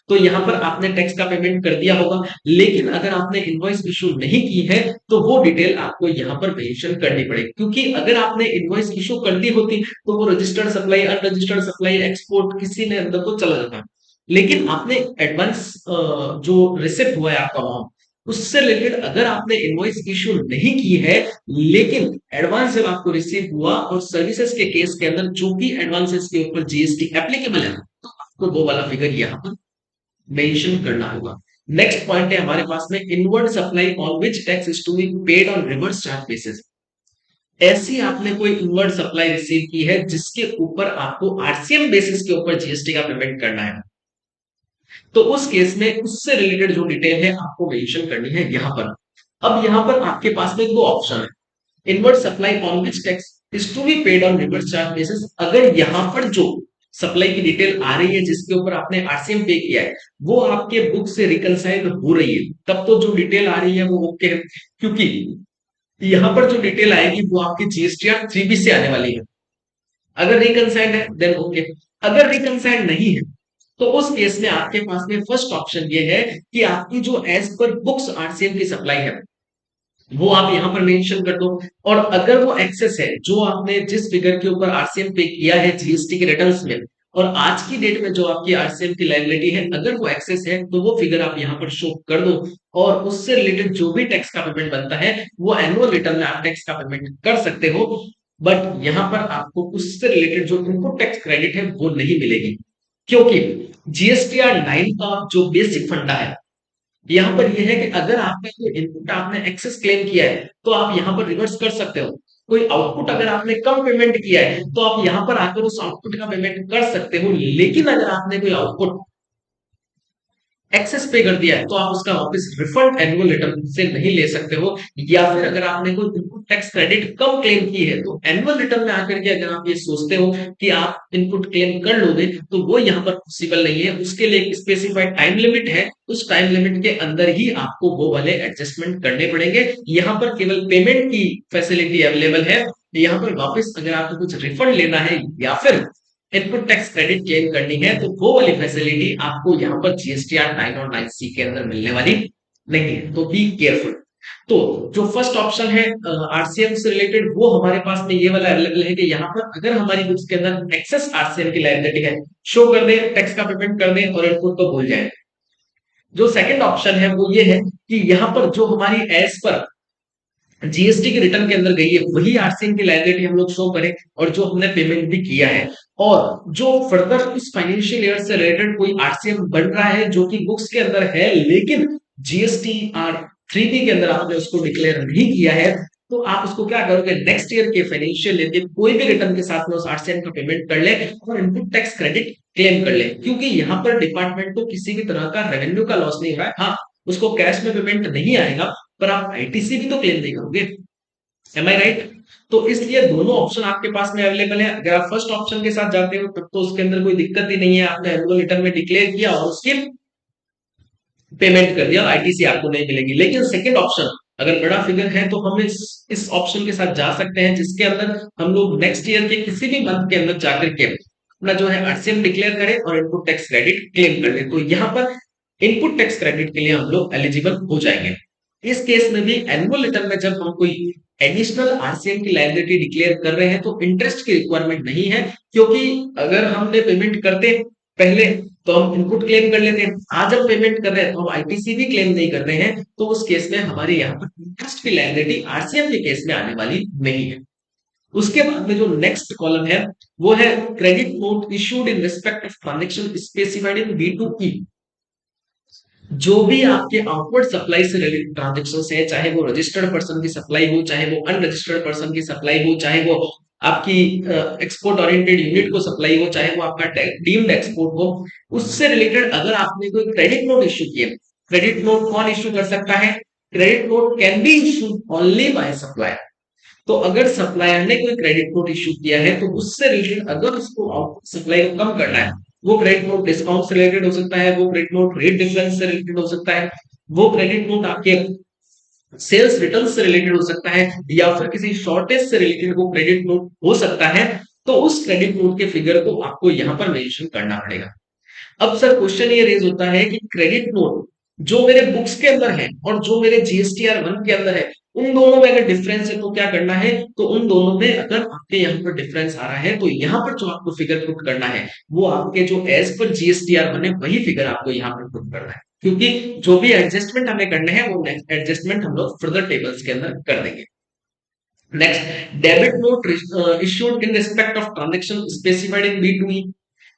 तो यहाँ पर आपने टैक्स का पेमेंट कर दिया होगा, लेकिन अगर आपने इनवॉइस इशू नहीं की है, तो वो डिटेल आपको यहाँ पर मेंशन करनी पड़ेगी। क्योंकि अगर आपने इनवॉइस इशू कर दी होती, तो वो registered supply, unregistered supply, export किसी ने अंदर को चला जाता। लेकिन आपने एडवांस जो रिसिप्ट हुआ है आपका अमाउंट, उससे रिलेटेड अगर आपने इनवॉइस इशू नहीं की है, लेकिन एडवांस जब आपको रिसीव हुआ और सर्विसेज के केस के अंदर चूंकि एडवांसेस के ऊपर जीएसटी एप्लीकेबल है, तो आपको वो वाला फिगर यहाँ पर मेंशन करना होगा। नेक्स्ट पॉइंट है हमारे पास में inward supply on which tax is to be paid on reverse charge basis. ऐसी आपने कोई इनवर्ड सप्लाई रिसीव की है जिसके ऊपर आपको आरसीएम बेसिस के ऊपर जीएसटी का पेमेंट करना है। तो उस केस में उससे रिलेटेड जो डिटेल है आपको मेंशन करनी है यहाँ पर। अब यहाँ पर आपके पास में दो ऑप्शन है, invert supply on which tax is to be paid on reverse charge basis. अगर यहाँ पर जो सप्लाई की डिटेल आ रही है जिसके ऊपर आपने आरसीएम पे किया है वो आपके बुक से रिकनसाइल हो रही है, तब तो जो डिटेल आ रही है वो ओके है, क्योंकि यहाँ पर जो डिटेल आएगी वो आपकी जीएसटीआर 3B से आने वाली है। अगर रिकनसाइल्ड है देन ओके, अगर रिकनसाइल्ड नहीं है तो उस केस में आपके पास में फर्स्ट ऑप्शन ये है कि आपकी जो एज पर बुक्स आरसीएम की सप्लाई है वो आप यहां पर मेंशन कर दो। और अगर वो एक्सेस है जो आपने जिस फिगर के ऊपर आरसीएम पे किया है जीएसटी के रिटर्न्स में और आज की डेट में जो आपकी आरसीएम की लायबिलिटी है अगर वो एक्सेस है तो वो फिगर आप यहां पर शो कर दो और उससे रिलेटेड जो भी टैक्स का पेमेंट बनता है वो एनुअल रिटर्न में आप टैक्स का पेमेंट कर सकते हो। बट यहां पर आपको उससे रिलेटेड जो इनपुट टैक्स क्रेडिट है वो नहीं मिलेगी, क्योंकि जीएसटीआर 9 का जो बेसिक फंडा है यहाँ पर यह है कि अगर आपका कोई इनपुट आपने एक्सेस क्लेम किया है तो आप यहाँ पर रिवर्स कर सकते हो। कोई आउटपुट अगर आपने कम पेमेंट किया है तो आप यहाँ पर आकर उस आउटपुट का पेमेंट कर सकते हो, लेकिन अगर आपने कोई आउटपुट एक्सेस पे कर दिया है तो आप उसका वापस रिफंड एनुअल रिटर्न से नहीं ले सकते हो। या फिर अगर आपने कोई इनपुट टैक्स क्रेडिट कम क्लेम की है तो एनुअल रिटर्न में आकर के अगर आप ये सोचते हो कि आप इनपुट क्लेम कर लोगे तो वो यहाँ पर पॉसिबल नहीं है। उसके लिए एक स्पेसिफाइड टाइम लिमिट है, उस टाइम लिमिट के अंदर ही आपको वो वाले एडजस्टमेंट करने पड़ेंगे। यहाँ पर केवल पेमेंट की फैसिलिटी अवेलेबल है, यहाँ पर वापस अगर आपको कुछ रिफंड लेना है या फिर इनपुट टैक्स क्रेडिट क्लेम करनी है तो वो वाली फैसिलिटी आपको यहाँ पर जीएसटीआर 9 और 9C के अंदर मिलने वाली नहीं है, तो बी केयरफुल। तो जो फर्स्ट ऑप्शन है आरसीएम से रिलेटेड वो हमारे पास में ये वाला अवेलेबल है कि यहाँ पर अगर हमारी बुक्स के अंदर एक्सेस आरसीएम की लायबिलिटी है शो कर दे, टैक्स का पेमेंट कर दे और इनपुट को भूल जाए। जो सेकंड ऑप्शन है वो ये है कि यहाँ पर जो हमारी एज पर जीएसटी के रिटर्न के अंदर गई है वही आरसीएम की लायबिलिटी हम लोग शो करें और जो हमने पेमेंट भी किया है, और जो फर्दर इस फाइनेंशियल ईयर से रिलेटेड कोई आरसीएम बन रहा है जो कि बुक्स के अंदर है लेकिन जीएसटीआर 3B के अंदर आपने उसको डिक्लेयर नहीं किया है, तो आप उसको क्या करोगे नेक्स्ट ईयर के फाइनेंशियल ईयर के कोई भी रिटर्न के साथ में उस आरसीएम का पेमेंट कर ले और इनपुट टैक्स क्रेडिट क्लेम कर ले, क्योंकि यहाँ पर डिपार्टमेंट को किसी भी तरह का रेवेन्यू का लॉस नहीं हो रहा है। हाँ, उसको कैश में पेमेंट नहीं आएगा पर आप आईटीसी भी तो क्लेम नहीं करोगे, एम आई राइट। तो इसलिए दोनों ऑप्शन आपके पास में अवेलेबल है। अगर आप फर्स्ट ऑप्शन के साथ जाते हो तब तो उसके अंदर कोई दिक्कत ही नहीं है, आपने एनुअल रिटर्न में डिक्लेयर किया और उसकी पेमेंट कर दिया, आईटीसी आपको नहीं मिलेगी। लेकिन सेकंड ऑप्शन अगर बड़ा फिगर है तो हम इस ऑप्शन के साथ जा सकते हैं जिसके अंदर हम लोग नेक्स्ट ईयर के किसी भी मंथ के अंदर जाकर के अपना जो है आरसीएम डिक्लेयर करें और इनपुट टैक्स क्रेडिट क्लेम कर ले, तो यहाँ पर इनपुट टैक्स क्रेडिट के लिए हम लोग एलिजिबल हो जाएंगे। इस केस में भी एनुअल रिटर्न में जब हम कोई एडिशनल आरसीएम की लायबिलिटी डिक्लेयर कर रहे हैं तो इंटरेस्ट की रिक्वायरमेंट नहीं है, क्योंकि अगर हमने पेमेंट करते पहले तो हम इनपुट क्लेम कर लेते हैं, आज हम पेमेंट कर रहे हैं तो हम आईटीसी भी क्लेम नहीं कर रहे हैं, तो उस केस में हमारे यहाँ पर इंटरेस्ट की लायबिलिटी आरसीएम के केस में आने वाली नहीं है। उसके बाद में जो नेक्स्ट कॉलम है वो है credit note issued in respect of transaction specified in B2E। जो भी आपके आउटवर्ड सप्लाई से रिलेटेड ट्रांजेक्शन है, चाहे वो रजिस्टर्ड पर्सन की सप्लाई हो, चाहे वो अनरजिस्टर्ड पर्सन की सप्लाई हो, चाहे वो आपकी एक्सपोर्ट ओरिएंटेड यूनिट को सप्लाई हो, चाहे वो आपका डीम्ड एक्सपोर्ट हो, उससे रिलेटेड अगर आपने कोई क्रेडिट नोट इश्यू किया, क्रेडिट नोट कौन इश्यू कर सकता है? Credit note can be issued only by supplier. तो अगर सप्लायर ने कोई क्रेडिट नोट इश्यू किया है तो उससे रिलेटेड अगर उसको सप्लाई को कम करना है, वो क्रेडिट नोट डिस्काउंट से रिलेटेड हो सकता है, वो क्रेडिट नोट रेट डिफरेंस से रिलेटेड हो सकता है, वो क्रेडिट नोट आपके सेल्स रिटर्न से रिलेटेड हो सकता है, या फिर किसी शॉर्टेज से रिलेटेड वो क्रेडिट नोट हो सकता है, तो उस क्रेडिट नोट के फिगर को आपको यहां पर मेंशन करना पड़ेगा। अब सर क्वेश्चन ये रेज होता है कि क्रेडिट नोट जो मेरे बुक्स के अंदर है और जो मेरे जीएसटीआर 1 के अंदर है उन दोनों में अगर डिफरेंस है तो क्या करना है? तो उन दोनों में अगर आपके यहाँ पर डिफरेंस आ रहा है तो यहाँ पर जो आपको फिगर पुट करना है वो आपके जो एज पर जीएसटीआर 1 है वही फिगर आपको यहाँ पर पुट करना है, क्योंकि जो भी एडजस्टमेंट हमें करने हैं वो एडजस्टमेंट हम लोग फर्दर टेबल्स के अंदर कर देंगे। Next, debit note issued in respect of transaction specified in B2E।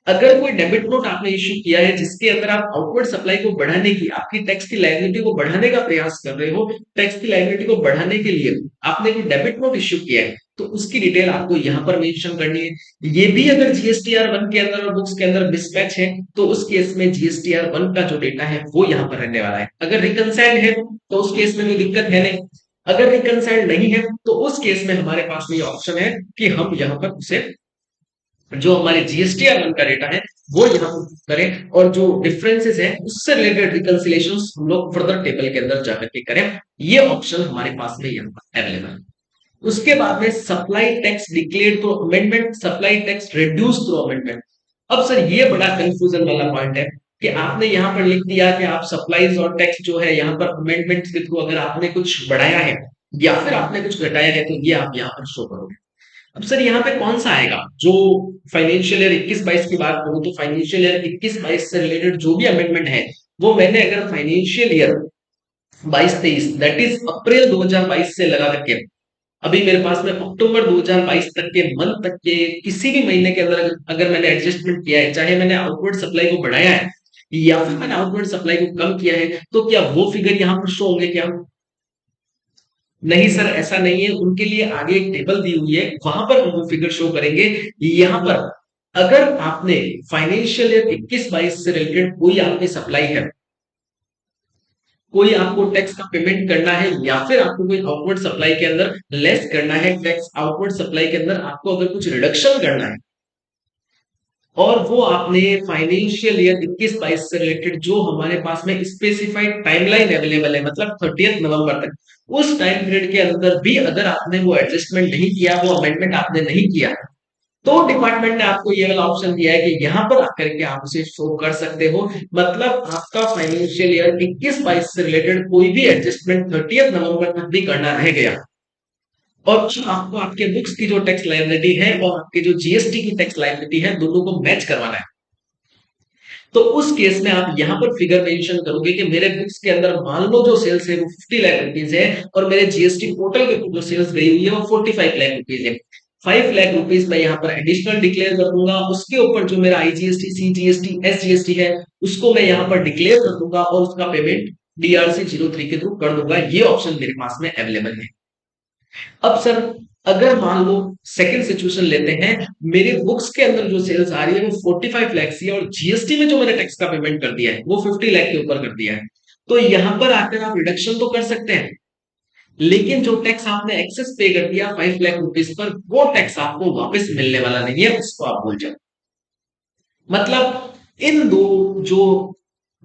अगर कोई डेबिट नोट आपने इश्यू किया है जिसके अंदर आप आउटवर्ड सप्लाई को बढ़ाने की, आपकी टैक्स की लायबिलिटी को बढ़ाने का प्रयास कर रहे हो, टैक्स की लायबिलिटी को बढ़ाने के लिए आपने कोई डेबिट नोट इश्यू किया है तो उसकी डिटेल आपको यहाँ पर मेंशन करनी है। ये भी अगर जीएसटीआर 1 के अंदर और बुक्स के अंदर मिसमैच है तो उस केस में जीएसटीआर 1 का जो डेटा है वो यहाँ पर रहने वाला है। अगर रिकंसाइल्ड है तो उस केस में कोई दिक्कत है नहीं। अगर रिकंसाइल्ड नहीं है तो उस केस में हमारे पास में ये ऑप्शन है कि हम यहाँ पर उसे जो हमारे जीएसटीआर 1 का डेटा है वो यहाँ पर करें, और जो डिफरेंसेस है उससे रिलेटेड रिकंसिलेशन हम लोग फर्दर टेबल के अंदर जाकर के करें। ये ऑप्शन हमारे पास में यहाँ पर अवेलेबल है। उसके बाद में supply tax declared through amendment, supply tax reduce through amendment. अब सर ये बड़ा कंफ्यूजन वाला पॉइंट है कि आपने यहाँ पर लिख दिया कि आप सप्लाईज और टैक्स जो है यहाँ पर अमेंडमेंट के थ्रू अगर आपने कुछ बढ़ाया है या फिर आपने कुछ घटाया है तो ये आप यहाँ पर शो करोगे। अब सर यहाँ पे कौन सा आएगा जो फाइनेंशियल ईयर 21-22 की बात करूं तो फाइनेंशियल ईयर 21-22 से रिलेटेड जो भी अमेंडमेंट है वो मैंने अगर फाइनेंशियल ईयर 22-23 दैट इज अप्रैल 2022 से लगा करके अभी मेरे पास में अक्टूबर 2022 तक के मंथ तक के किसी भी महीने के अंदर अगर मैंने एडजस्टमेंट किया है, चाहे मैंने आउटवर्ड सप्लाई को बढ़ाया है या फिर मैंने आउटवर्ड सप्लाई को कम किया है, तो क्या वो फिगर यहाँ पर शो होंगे क्या? नहीं सर, ऐसा नहीं है। उनके लिए आगे एक टेबल दी हुई है, वहां पर हम वो फिगर शो करेंगे। यहाँ पर अगर आपने फाइनेंशियल ईयर 21-22 से रिलेटेड कोई आपकी सप्लाई है, कोई आपको टैक्स का पेमेंट करना है या फिर आपको कोई आउटवर्ड सप्लाई के अंदर लेस करना है टैक्स, आउटवर्ड सप्लाई के अंदर आपको अगर कुछ रिडक्शन करना है और वो आपने फाइनेंशियल ईयर 21-22 से रिलेटेड जो हमारे पास में स्पेसिफाइड टाइमलाइन अवेलेबल है मतलब 30 नवंबर तक, उस टाइम पीरियड के अंदर भी अगर आपने वो एडजस्टमेंट नहीं किया, वो अमेंडमेंट आपने नहीं किया, तो डिपार्टमेंट ने आपको ये वाला ऑप्शन दिया है कि यहाँ पर आकर के आप उसे शो कर सकते हो। मतलब आपका फाइनेंशियल ईयर 21-22 से रिलेटेड कोई भी एडजस्टमेंट 30 नवंबर तक भी करना रह गया और आपको आपके बुक्स की जो टैक्स लायबिलिटी है और आपके जो जीएसटी की टैक्स लायबिलिटी है दोनों को मैच करवाना है, तो उस केस में आप यहाँ पर फिगर मेंशन करोगे कि मेरे बुक्स के अंदर मान लो जो सेल्स है वो 50 लाख रुपीज है और मेरे जीएसटी पोर्टल के जो सेल्स गई हुई है वो 45 लाख रुपीज है। 5 लाख रुपीज मैं यहाँ पर एडिशनल डिक्लेयर कर दूंगा, उसके ऊपर जो मेरा आईजीएसटी, सीजीएसटी, एसजीएसटी है उसको मैं यहाँ पर डिक्लेयर कर दूंगा और उसका पेमेंट डीआरसी 03 के थ्रू कर दूंगा। ये ऑप्शन मेरे पास में अवेलेबल है। अब सर अगर मान लो सेकंड सिचुएशन लेते हैं, मेरे बुक्स के अंदर जो सेल्स आ रही है वो 45 लाख की है और जीएसटी में जो मैंने टैक्स का पेमेंट कर दिया है वो 50 लाख के ऊपर कर दिया है, तो यहां पर आकर आप रिडक्शन तो कर सकते हैं, लेकिन जो टैक्स आपने एक्सेस पे कर दिया 5 लाख रुपीज पर, वो टैक्स आपको वापस मिलने वाला नहीं है, उसको आप भूल जाओ। मतलब इन दो जो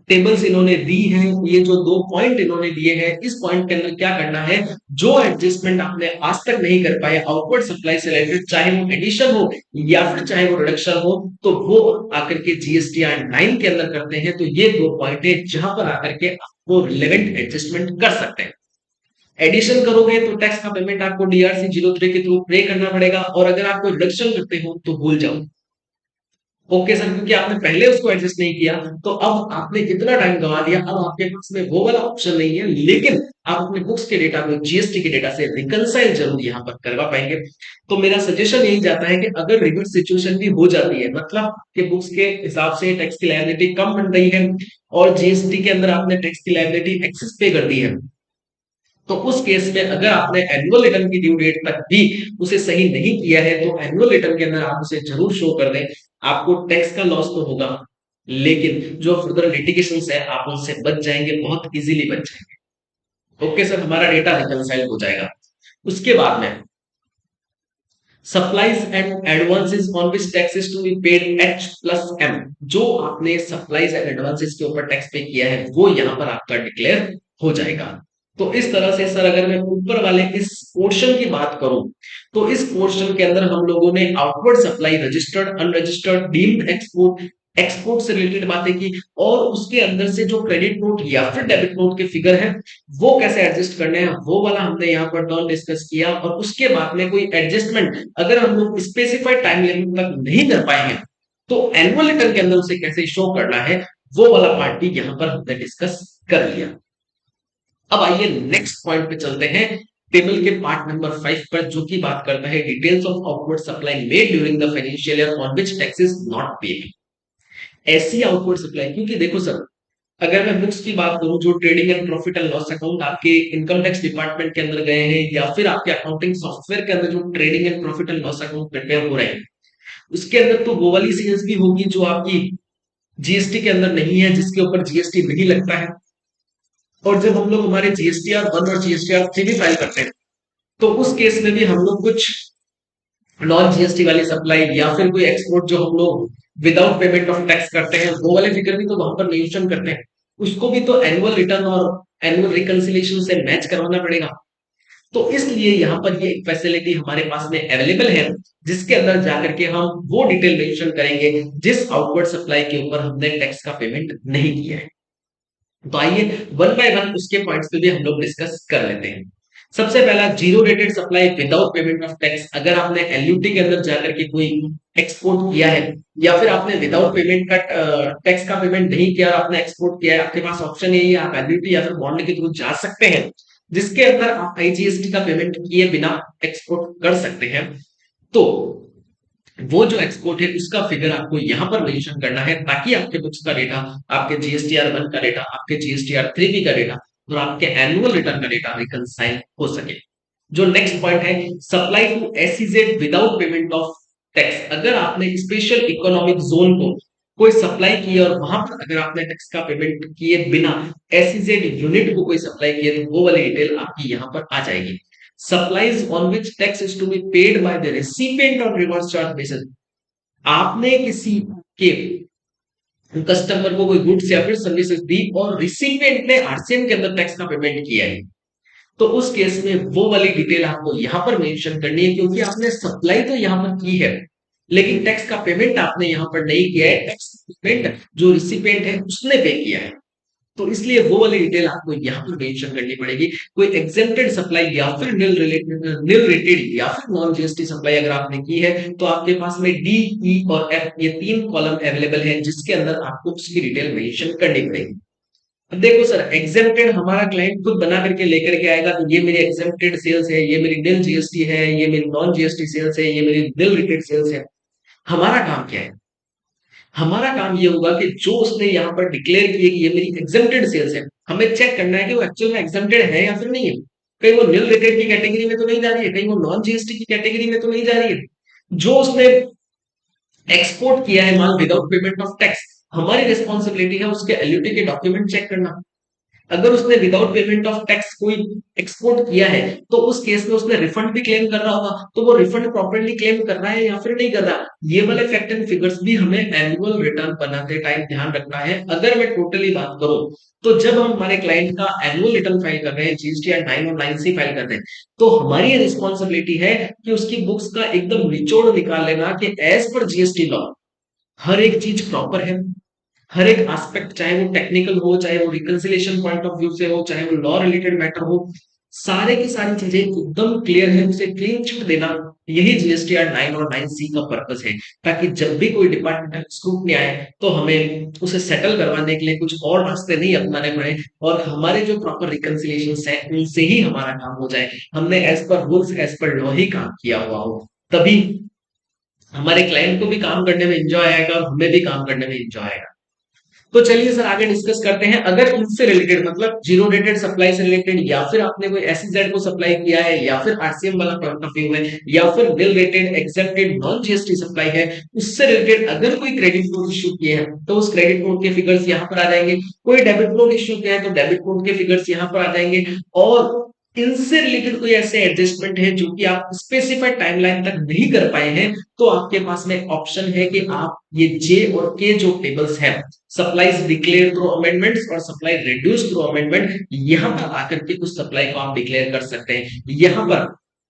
टेबल्स इन्होंने दी हैं, ये जो दो पॉइंट इन्होंने दिए हैं, इस पॉइंट के अंदर क्या करना है, जो एडजस्टमेंट आपने आज तक नहीं कर पाए आउटवर्ड सप्लाई से रिलेटेड, चाहे वो एडिशन हो या फिर चाहे वो रिडक्शन हो, तो वो आकर के जीएसटीआर 9 के अंदर करते हैं। तो ये दो पॉइंट है जहां पर आकर के आपको रिलेवेंट एडजस्टमेंट कर सकते हैं। एडिशन करोगे तो टैक्स का पेमेंट आपको डीआरसी 03 के थ्रू पे करना पड़ेगा, और अगर आप कोई रिडक्शन करते हो तो भूल जाओ। ओके सर, क्योंकि आपने पहले उसको एडजस्ट नहीं किया तो अब आपने कितना टाइम गंवा दिया, अब आपके पास में वो वाला ऑप्शन नहीं है, लेकिन आप अपने बुक्स के डेटा को जीएसटी के डेटा से रिकंसाइल जरूर यहाँ पर करवा पाएंगे। तो मेरा सजेशन यही जाता है कि अगर रिवर्स सिचुएशन भी हो जाती है, मतलब आपके बुक्स के हिसाब से टैक्स की लायबिलिटी कम बन रही है और जीएसटी के अंदर आपने टैक्स की लायबिलिटी एक्सेस पे कर दी है, तो उस केस में अगर आपने एनुअल रिटर्न की ड्यू डेट तक भी उसे सही नहीं किया है तो एनुअल रिटर्न के अंदर आप उसे जरूर शो कर दें। आपको टैक्स का लॉस तो होगा, लेकिन जो फर्दर लिटिगेशन है आप उनसे बच जाएंगे, बहुत इजीली बच जाएंगे। ओके सर, हमारा डेटा रिकंसाइल हो जाएगा। उसके बाद में supplies and advances on which taxes to be paid H plus M, जो आपने सप्लाईज एंड एडवांसेस के ऊपर टैक्स पे किया है वो यहाँ पर आपका डिक्लेयर हो जाएगा। तो इस तरह से सर अगर मैं ऊपर वाले इस पोर्शन की बात करूं तो इस पोर्शन के अंदर हम लोगों ने outward supply, registered, unregistered, deemed export, export से रिलेटेड बातें की, और उसके अंदर से जो क्रेडिट नोट या फिर डेबिट नोट के फिगर है वो कैसे एडजस्ट करने हैं वो वाला हमने यहाँ पर टर्म डिस्कस किया। और उसके बाद में कोई एडजस्टमेंट अगर हम लोग स्पेसिफाइड टाइम लिमिट तक नहीं कर पाए हैं तो एनुअल रिटर्न के अंदर उसे कैसे शो करना है वो वाला पार्ट भी यहाँ पर हमने डिस्कस कर लिया। अब आइए नेक्स्ट पॉइंट पे चलते हैं, टेबल के पार्ट नंबर 5 पर, जो की बात करता है details of outward supply made during the financial year on which tax is not paid. ऐसी आउटवर्ड सप्लाई, क्योंकि देखो सर अगर मैं बुक्स की बात करूं, जो trading and profit and loss account आपके इनकम टैक्स डिपार्टमेंट के अंदर गए हैं या फिर आपके अकाउंटिंग सॉफ्टवेयर के अंदर जो trading and profit and loss account prepare हो रहे हैं, उसके अंदर तो वो वाली सीरीज भी होगी जो आपकी जीएसटी के अंदर नहीं है, जिसके ऊपर जीएसटी नहीं लगता है। और जब हम लोग हमारे जीएसटीआर 1 और जीएसटीआर 3 भी फाइल करते हैं, तो उस केस में भी हम लोग कुछ नॉन जीएसटी वाली सप्लाई या फिर कोई एक्सपोर्ट जो हम लोग विदाउट पेमेंट ऑफ टैक्स करते हैं, वो वाले फिगर भी तो वहां पर मेंशन करते हैं। उसको भी तो एनुअल रिटर्न और एनुअल रिकंसिलिएशन से मैच करवाना पड़ेगा। तो इसलिए यहाँ पर ये एक फैसिलिटी हमारे पास में अवेलेबल है, जिसके अंदर जाकर के हम वो डिटेल मेंशन करेंगे जिस आउटवर्ड सप्लाई के ऊपर हमने टैक्स का पेमेंट नहीं किया है। तो आइए वन बाय वन उसके पॉइंट्स पे भी हम लोग डिस्कस कर लेते हैं। सबसे पहला, zero rated supply without payment of tax. अगर आपने एलयूटी के अंदर जाकर के कोई एक्सपोर्ट किया है या फिर आपने विदाउट पेमेंट का टैक्स का पेमेंट नहीं किया और आपने एक्सपोर्ट किया है, आपके पास ऑप्शन यही है, आप एलयूटी या फिर बॉन्ड के थ्रू जा सकते हैं, जिसके अंदर आप आईजीएसटी का पेमेंट किए बिना एक्सपोर्ट कर सकते हैं। तो वो जो एक्सपोर्ट है उसका फिगर आपको यहां पर मेंशन करना है, ताकि आपके बुक्स का डेटा, आपके जीएसटीआर 1 का डेटा, आपके जीएसटीआर 3 भी का डेटा और आपके एनुअल रिटर्न का डेटा रिकंसाइल हो सके। जो नेक्स्ट पॉइंट है, supply to SEZ without payment of tax. अगर आपने स्पेशल इकोनॉमिक जोन को कोई सप्लाई की और वहां पर अगर आपने टैक्स का पेमेंट किए बिना एसईजेड यूनिट को कोई सप्लाई किए, तो वो वाली डिटेल आपकी यहां पर आ जाएगी। Supplies on which tax is to be paid by the recipient on reverse charge basis. आपने किसी के कस्टमर को कोई गुड्स या फिर सर्विसेज दी और रिसिपिएंट ने आरसीएम के अंदर टैक्स का पेमेंट किया है, तो उस केस में वो वाली डिटेल आपको यहां पर मेंशन करनी है, क्योंकि आपने सप्लाई तो यहां पर की है लेकिन टैक्स का पेमेंट आपने यहां पर नहीं किया है। टैक्स पेमेंट जो रिसिपिएंट है उसने पे किया है, तो इसलिए वो वाली डिटेल आपको यहाँ पर मेंशन करनी पड़ेगी। कोई एग्जेम्प्टेड सप्लाई या फिर निल रेटेड या फिर नॉन जीएसटी सप्लाई अगर आपने की है, तो आपके पास में डी, ई और एफ ये 3 कॉलम अवेलेबल है, जिसके अंदर आपको उसकी डिटेल मेंशन करनी पड़ेगी। अब देखो सर, एग्जेम्प्टेड हमारा क्लाइंट खुद बना करके लेकर के आएगा, तो ये मेरी एग्जेम्प्टेड सेल्स है, ये मेरी निल जीएसटी है, ये मेरी नॉन जीएसटी सेल्स है, ये मेरी निल रेटेड सेल्स है। हमारा काम क्या है? हमारा काम ये होगा कि जो उसने यहाँ पर डिक्लेयर किए कि ये मेरी एग्जेम्प्टेड सेल्स है, हमें चेक करना है कि वो एक्चुअल में एग्जेम्प्टेड है या फिर नहीं है। कहीं वो निल रेटेड की कैटेगरी में तो नहीं जा रही है, कहीं वो नॉन जीएसटी की कैटेगरी में तो नहीं जा रही है। जो उसने एक्सपोर्ट किया है माल विदाउट पेमेंट ऑफ टैक्स, हमारी रिस्पॉन्सिबिलिटी है उसके एलयूटी के डॉक्यूमेंट चेक करना। अगर उसने विदाउट पेमेंट ऑफ टैक्स कोई एक्सपोर्ट किया है, तो उस केस में उसने रिफंड भी क्लेम कर रहा होगा, तो वो रिफंड प्रॉपर्ली क्लेम कर रहा है या फिर नहीं कर रहा, ये वाले फैक्ट एंड फिगर्स भी हमें एनुअल रिटर्न बनाते टाइम ध्यान रखना है। अगर मैं टोटली बात करूं, तो जब हम हमारे क्लाइंट का एनुअल रिटर्न फाइल कर रहे हैं, जीएसटीआर 9 और 9C फाइल कर रहे हैं, तो हमारी ये रिस्पॉन्सिबिलिटी है कि उसकी बुक्स का एकदम निचोड़ निकाल लेना कि एज पर जीएसटी लॉ हर एक चीज प्रॉपर है, हर एक एस्पेक्ट, चाहे वो टेक्निकल हो, चाहे वो रिकंसिलिएशन पॉइंट ऑफ व्यू से हो, चाहे वो लॉ रिलेटेड मैटर हो, सारे की सारी चीजें एकदम क्लियर है, उसे क्लीन चिट देना, यही जीएसटीआर 9 और 9C का पर्पस है। ताकि जब भी कोई डिपार्टमेंटल स्क्रूटनी आए, तो हमें उसे सेटल करवाने के लिए कुछ और रास्ते नहीं अपनाने पड़े और हमारे जो प्रॉपर रिकंसिलिएशन है उनसे ही हमारा काम हो जाए। हमने as per rules, as per law ही काम किया हुआ हो, तभी हमारे क्लाइंट को भी काम करने में एंजॉय आएगा और हमें भी काम करने में एंजॉय आएगा। तो चलिए सर आगे डिस्कस करते हैं। अगर इनसे रिलेटेड मतलब जीरो रेटेड सप्लाई से रिलेटेड, या फिर आपने कोई एसईजेड को सप्लाई किया है, या फिर आरसीएम वाला पॉइंट ऑफ व्यू है, या फिर bill rated accepted non GST supply है, उससे रिलेटेड अगर कोई क्रेडिट नोट इश्यू किए हैं, तो उस क्रेडिट नोट के फिगर्स यहाँ पर आ जाएंगे। कोई डेबिट नोट इश्यू किया है, तो डेबिट नोट के फिगर्स यहाँ पर आ जाएंगे। और इनसे रिलेटेड कोई ऐसे एडजस्टमेंट है जो कि आप स्पेसिफाइड टाइमलाइन तक नहीं कर पाए हैं, तो आपके पास में ऑप्शन है कि आप ये जे और के जो टेबल्स हैं, सप्लाईज डिक्लेयर थ्रू अमेंडमेंट्स और सप्लाई रिड्यूस थ्रू अमेंडमेंट, यहां पर आकर के उस सप्लाई को आप डिक्लेयर कर सकते हैं। यहां पर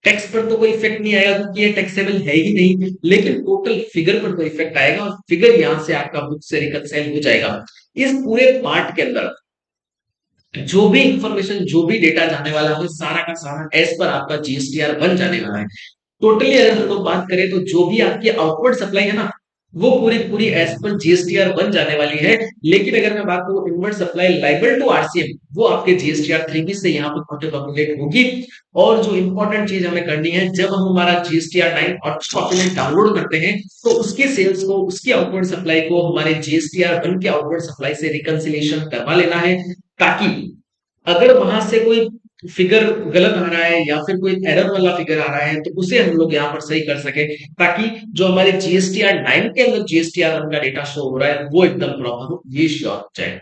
टैक्स पर तो कोई इफेक्ट नहीं आएगा क्योंकि ये टैक्सेबल है ही नहीं, लेकिन टोटल फिगर पर तो इफेक्ट आएगा और फिगर यहां से आपका बुक से रिकंसाइल हो जाएगा। इस पूरे पार्ट के अंदर जो भी इंफॉर्मेशन, जो भी डेटा जाने वाला है, सारा का सारा एज पर आपका जीएसटीआर 1 जाने वाला है। टोटली अगर हम लोग बात करें, तो जो भी आपकी आउटवर्ड सप्लाई है ना, वो पूरी पूरी एज पर जीएसटीआर बन जाने वाली है। लेकिन अगर मैं बात करूं invert supply liable to RCM, वो आपके जीएसटीआर 3 से यहाँ पर ऑटो पॉपुलेट होगी। और जो इंपॉर्टेंट चीज हमें करनी है, जब हम हमारा जीएसटीआर 9 और डॉक्यूमेंट डाउनलोड करते हैं तो उसके सेल्स को, उसकी आउटवर्ड सप्लाई को हमारे जीएसटीआर 1 के आउटवर्ड सप्लाई से रिकंसिलिएशन करवा लेना है, ताकि अगर वहां से कोई फिगर गलत आ रहा है या फिर कोई एरर वाला फिगर आ रहा है तो उसे हम लोग यहाँ पर सही कर सके, ताकि जो हमारे जीएसटीआर 9 के अंदर जीएसटीआर 1 का डेटा शो हो रहा है वो एकदम प्रॉपर हो, ये श्योर हो जाए।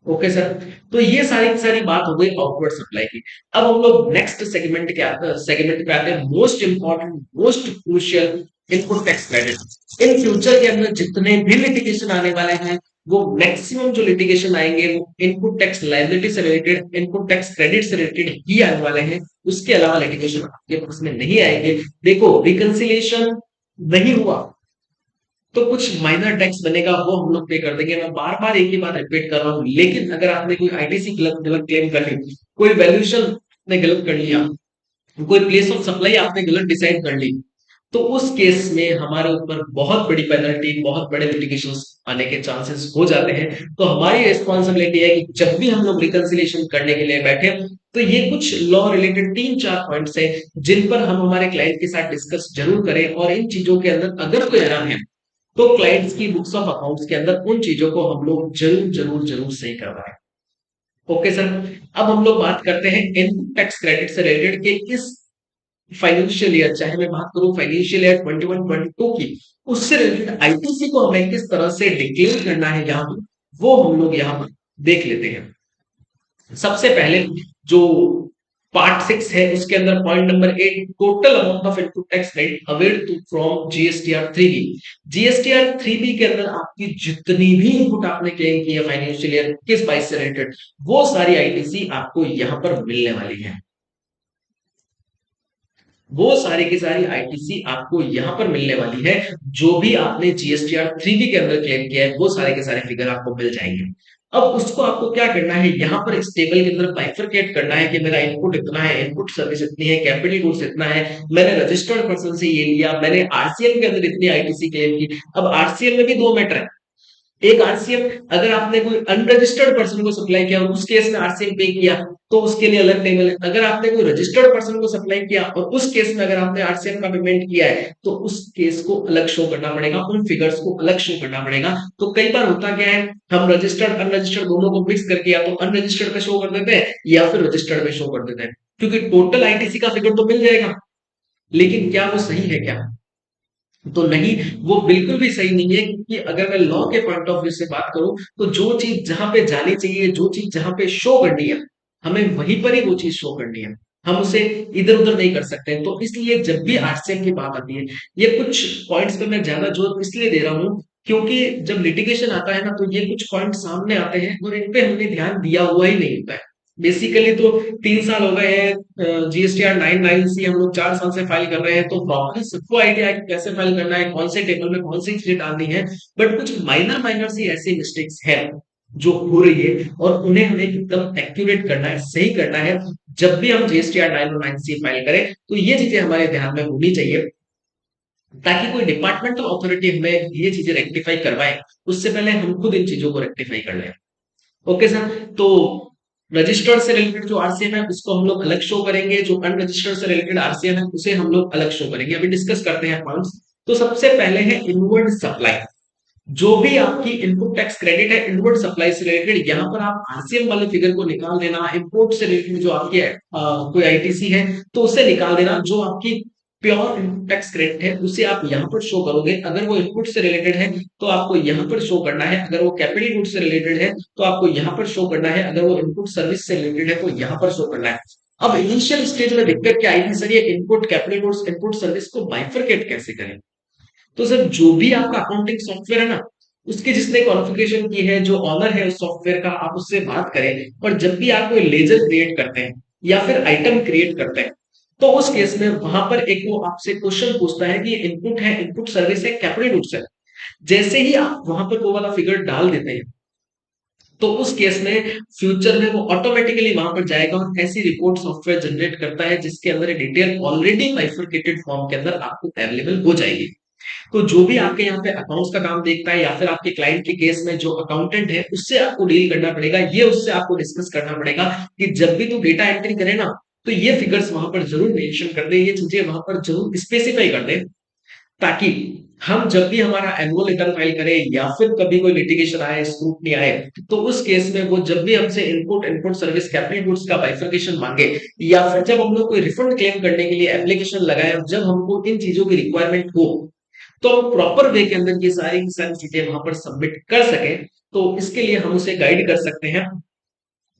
ओके सर, तो ये सारी की सारी बात हो गई आउटवर्ड सप्लाई की। अब हम लोग नेक्स्ट सेगमेंट पे आते हैं, most important, most crucial, input tax credit. In future के अंदर जितने भी लिटिगेशन आने वाले हैं, वो मैक्सिमम जो लिटिगेशन आएंगे वो इनपुट टैक्स लायबिलिटी से रिलेटेड, इनपुट टैक्स क्रेडिट से रिलेटेड ही आने वाले हैं। उसके अलावा लिटिगेशन आपके पास में नहीं आएंगे। देखो, रिकंसिलिएशन नहीं हुआ तो कुछ माइनर टैक्स बनेगा, वो हम लोग पे कर देंगे। मैं बार बार एक ही बात रिपीट कर रहा हूँ, लेकिन अगर आपने कोई आईटीसी गलत गलत क्लेम कर ली, कोई वैल्यूएशन ने गलत कर लिया, कोई प्लेस ऑफ सप्लाई आपने गलत डिसाइड कर ली, तो उस केस में हमारे ऊपर बहुत बड़ी पेनल्टी, बहुत बड़े लिटिगेशंस आने के चांसेस हो जाते हैं। तो हमारी रिस्पॉन्सिबिलिटी है कि जब भी हम लोग रिकंसिलिएशन करने के लिए बैठे, तो ये कुछ लॉ रिलेटेड 3-4 पॉइंट्स है जिन पर हम हमारे क्लाइंट के साथ डिस्कस जरूर करें, और इन चीजों के अंदर अगर कोई एरर है तो क्लाइंट्स की बुक्स ऑफ अकाउंट्स के अंदर उन चीजों को हम लोग जरूर जरूर जरूर सही करवाएं। ओके सर, अब हम लोग बात करते हैं इनपुट टैक्स क्रेडिट से रिलेटेड के इस फाइनेंशियल ईयर, चाहे मैं बात करूं फाइनेंशियल ईयर 21-22 की, उससे रिलेटेड आईटीसी को हमें किस तरह से डिक्लेयर करना है यहाँ पर, वो हम लोग यहाँ पर देख लेते हैं। सबसे पहले जो पार्ट 6 है उसके अंदर point number 8, total amount of input tax credit availed to from GSTR 3बी। जीएसटीआर 3बी के अंदर आपकी जितनी भी इनपुट आपने क्लेम की है फाइनेंशियल ईयर 21-22 से रिलेटेड, वो सारी आईटीसी आपको यहां पर मिलने वाली है। वो सारी की सारी आईटीसी आपको यहां पर मिलने वाली है। जो भी आपने जीएसटीआर 3बी के अंदर क्लेम किया है वो सारे के सारे फिगर आपको मिल जाएंगे। अब उसको आपको क्या करना है, यहाँ पर इस टेबल के अंदर बाइफरकेट करना है कि मेरा इनपुट इतना है, इनपुट सर्विस इतनी है, कैपिटल गुड्स इतना है, मैंने रजिस्टर्ड पर्सन से ये लिया, मैंने आरसीएम के अंदर इतनी आईटीसी क्लेम की। अब आरसीएम में भी दो मैटर है। एक आरसीएम, अगर आपने कोई अनरजिस्टर्ड पर्सन को सप्लाई किया उस केस में आरसीएम पे किया तो उसके लिए अलग टेबल है। अगर आपने कोई रजिस्टर्ड पर्सन को सप्लाई किया और उस केस में अगर आपने आरसीएम का पेमेंट किया है तो उस केस को अलग शो करना पड़ेगा, उन फिगर्स को अलग शो करना पड़ेगा। तो कई बार होता क्या है, हम रजिस्टर्ड अनरजिस्टर्ड दोनों को मिक्स करके या तो अनरजिस्टर्ड पे शो कर देते हैं या फिर रजिस्टर्ड पे शो कर देते हैं, क्योंकि टोटल आईटीसी का फिगर तो मिल जाएगा, लेकिन क्या वो सही है क्या? तो नहीं, वो बिल्कुल भी सही नहीं है, क्योंकि अगर मैं लॉ के पॉइंट ऑफ व्यू से बात करूं तो जो चीज जहां पे जानी चाहिए, जो चीज जहां पे शो करनी है, हमें वहीं पर ही वो चीज शो करनी है। हम उसे इधर उधर नहीं कर सकते। तो इसलिए जब भी आरसीएम की बात आती है, ये कुछ पॉइंट्स पे मैं ज्यादा जोर इसलिए दे रहा हूं क्योंकि जब लिटिगेशन आता है ना तो ये कुछ पॉइंट सामने आते हैं और इन पे हमने ध्यान दिया हुआ ही नहीं होता है। बेसिकली तो 3 साल हो गए हैं, जीएसटीआर 9 हम लोग 4 साल से फाइल कर रहे हैं, तो प्रॉपर्ली सबको आइडिया है कि कैसे फाइल करना है, कौन से टेबल में कौन सी चीजें डालनी है। बट कुछ माइनर माइनर सी ऐसी मिस्टेक्स है जो हो रही है और उन्हें हमें एकदम एक्यूरेट करना है, सही करना है। जब भी हम जीएसटीआर 9 और 9C फाइल करें तो ये चीजें हमारे ध्यान में होनी चाहिए, ताकि कोई डिपार्टमेंटल अथॉरिटी हमें ये चीजें रेक्टिफाई करवाए उससे पहले हम खुद इन चीजों को रेक्टिफाई कर लें। ओके सर, तो रजिस्टर्ड से रिलेटेड जो आरसीएम है उसको हम लोग अलग शो करेंगे, जो अनरजिस्टर्ड से रिलेटेड आरसीएम है उसे हम लोग अलग शो करेंगे। अभी डिस्कस करते हैं पॉइंट्स। तो सबसे पहले है इनवर्ड सप्लाई। जो भी आपकी इनपुट टैक्स क्रेडिट है इनवर्ड सप्लाई से रिलेटेड, यहाँ पर आप आरसीएम वाले फिगर को निकाल देना। इम्पोर्ट से रिलेटेड जो आपकी कोई आईटीसी है तो उसे निकाल देना। जो आपकी प्योर इनपुट टैक्स क्रेडिट है उसे आप यहाँ पर शो करोगे। अगर वो इनपुट से रिलेटेड है तो आपको यहाँ पर शो करना है, अगर वो कैपिटल गुड से रिलेटेड है तो आपको यहाँ पर शो करना है, अगर वो इनपुट सर्विस से रिलेटेड है तो यहाँ पर शो करना है। अब इनिशियल स्टेज में दिक्कत क्या आई थी सर, ये input capital goods input service को बाइफरकेट कैसे करें? तो सर जो भी आपका अकाउंटिंग सॉफ्टवेयर है ना, उसकी जिसने कॉन्फ़िगरेशन की है, जो ऑनर है उस सॉफ्टवेयर का, आप उससे बात करें। और जब भी आप कोई लेजर क्रिएट करते हैं या फिर आइटम क्रिएट करते हैं तो उस केस में वहां पर एक वो आपसे क्वेश्चन पूछता है कि इनपुट है, इनपुट सर्विस है, कैपिटल गुड्स है। जैसे ही आप वहां पर वो वाला फिगर डाल देते हैं तो उस केस में फ्यूचर में वो ऑटोमेटिकली वहां पर जाएगा और ऐसी रिपोर्ट सॉफ्टवेयर जनरेट करता है जिसके अंदर डिटेल ऑलरेडी बाइफरकेटेड फॉर्म के अंदर आपको अवेलेबल हो जाएगी। तो जो भी आपके यहाँ पे अकाउंट्स का काम देखता है या फिर आपके क्लाइंट के केस में जो अकाउंटेंट है उससे आपको डील करना पड़ेगा, ये उससे आपको डिस्कस करना पड़ेगा कि जब भी तू डेटा एंट्री करे ना, तो ये फिगर्स वहां पर जरूर मेंशन कर दे, ये चीजें वहां पर जरूर स्पेसिफाई कर दे, ताकि हम जब भी हमारा एनुअल रिटर्न फाइल करें या फिर कभी कोई लिटिगेशन आए, स्क्रूटनी आए, तो उस केस में वो जब भी हमसे input input service capital goods का बाइफरकेशन मांगे, या फिर जब हम लोग कोई रिफंड क्लेम करने के लिए एप्लीकेशन लगाए, जब हमको इन चीजों की रिक्वायरमेंट हो, तो हम प्रॉपर वे के अंदर ये सारी की सारी चीजें वहां पर सबमिट कर सके। तो इसके लिए हम उसे गाइड कर सकते हैं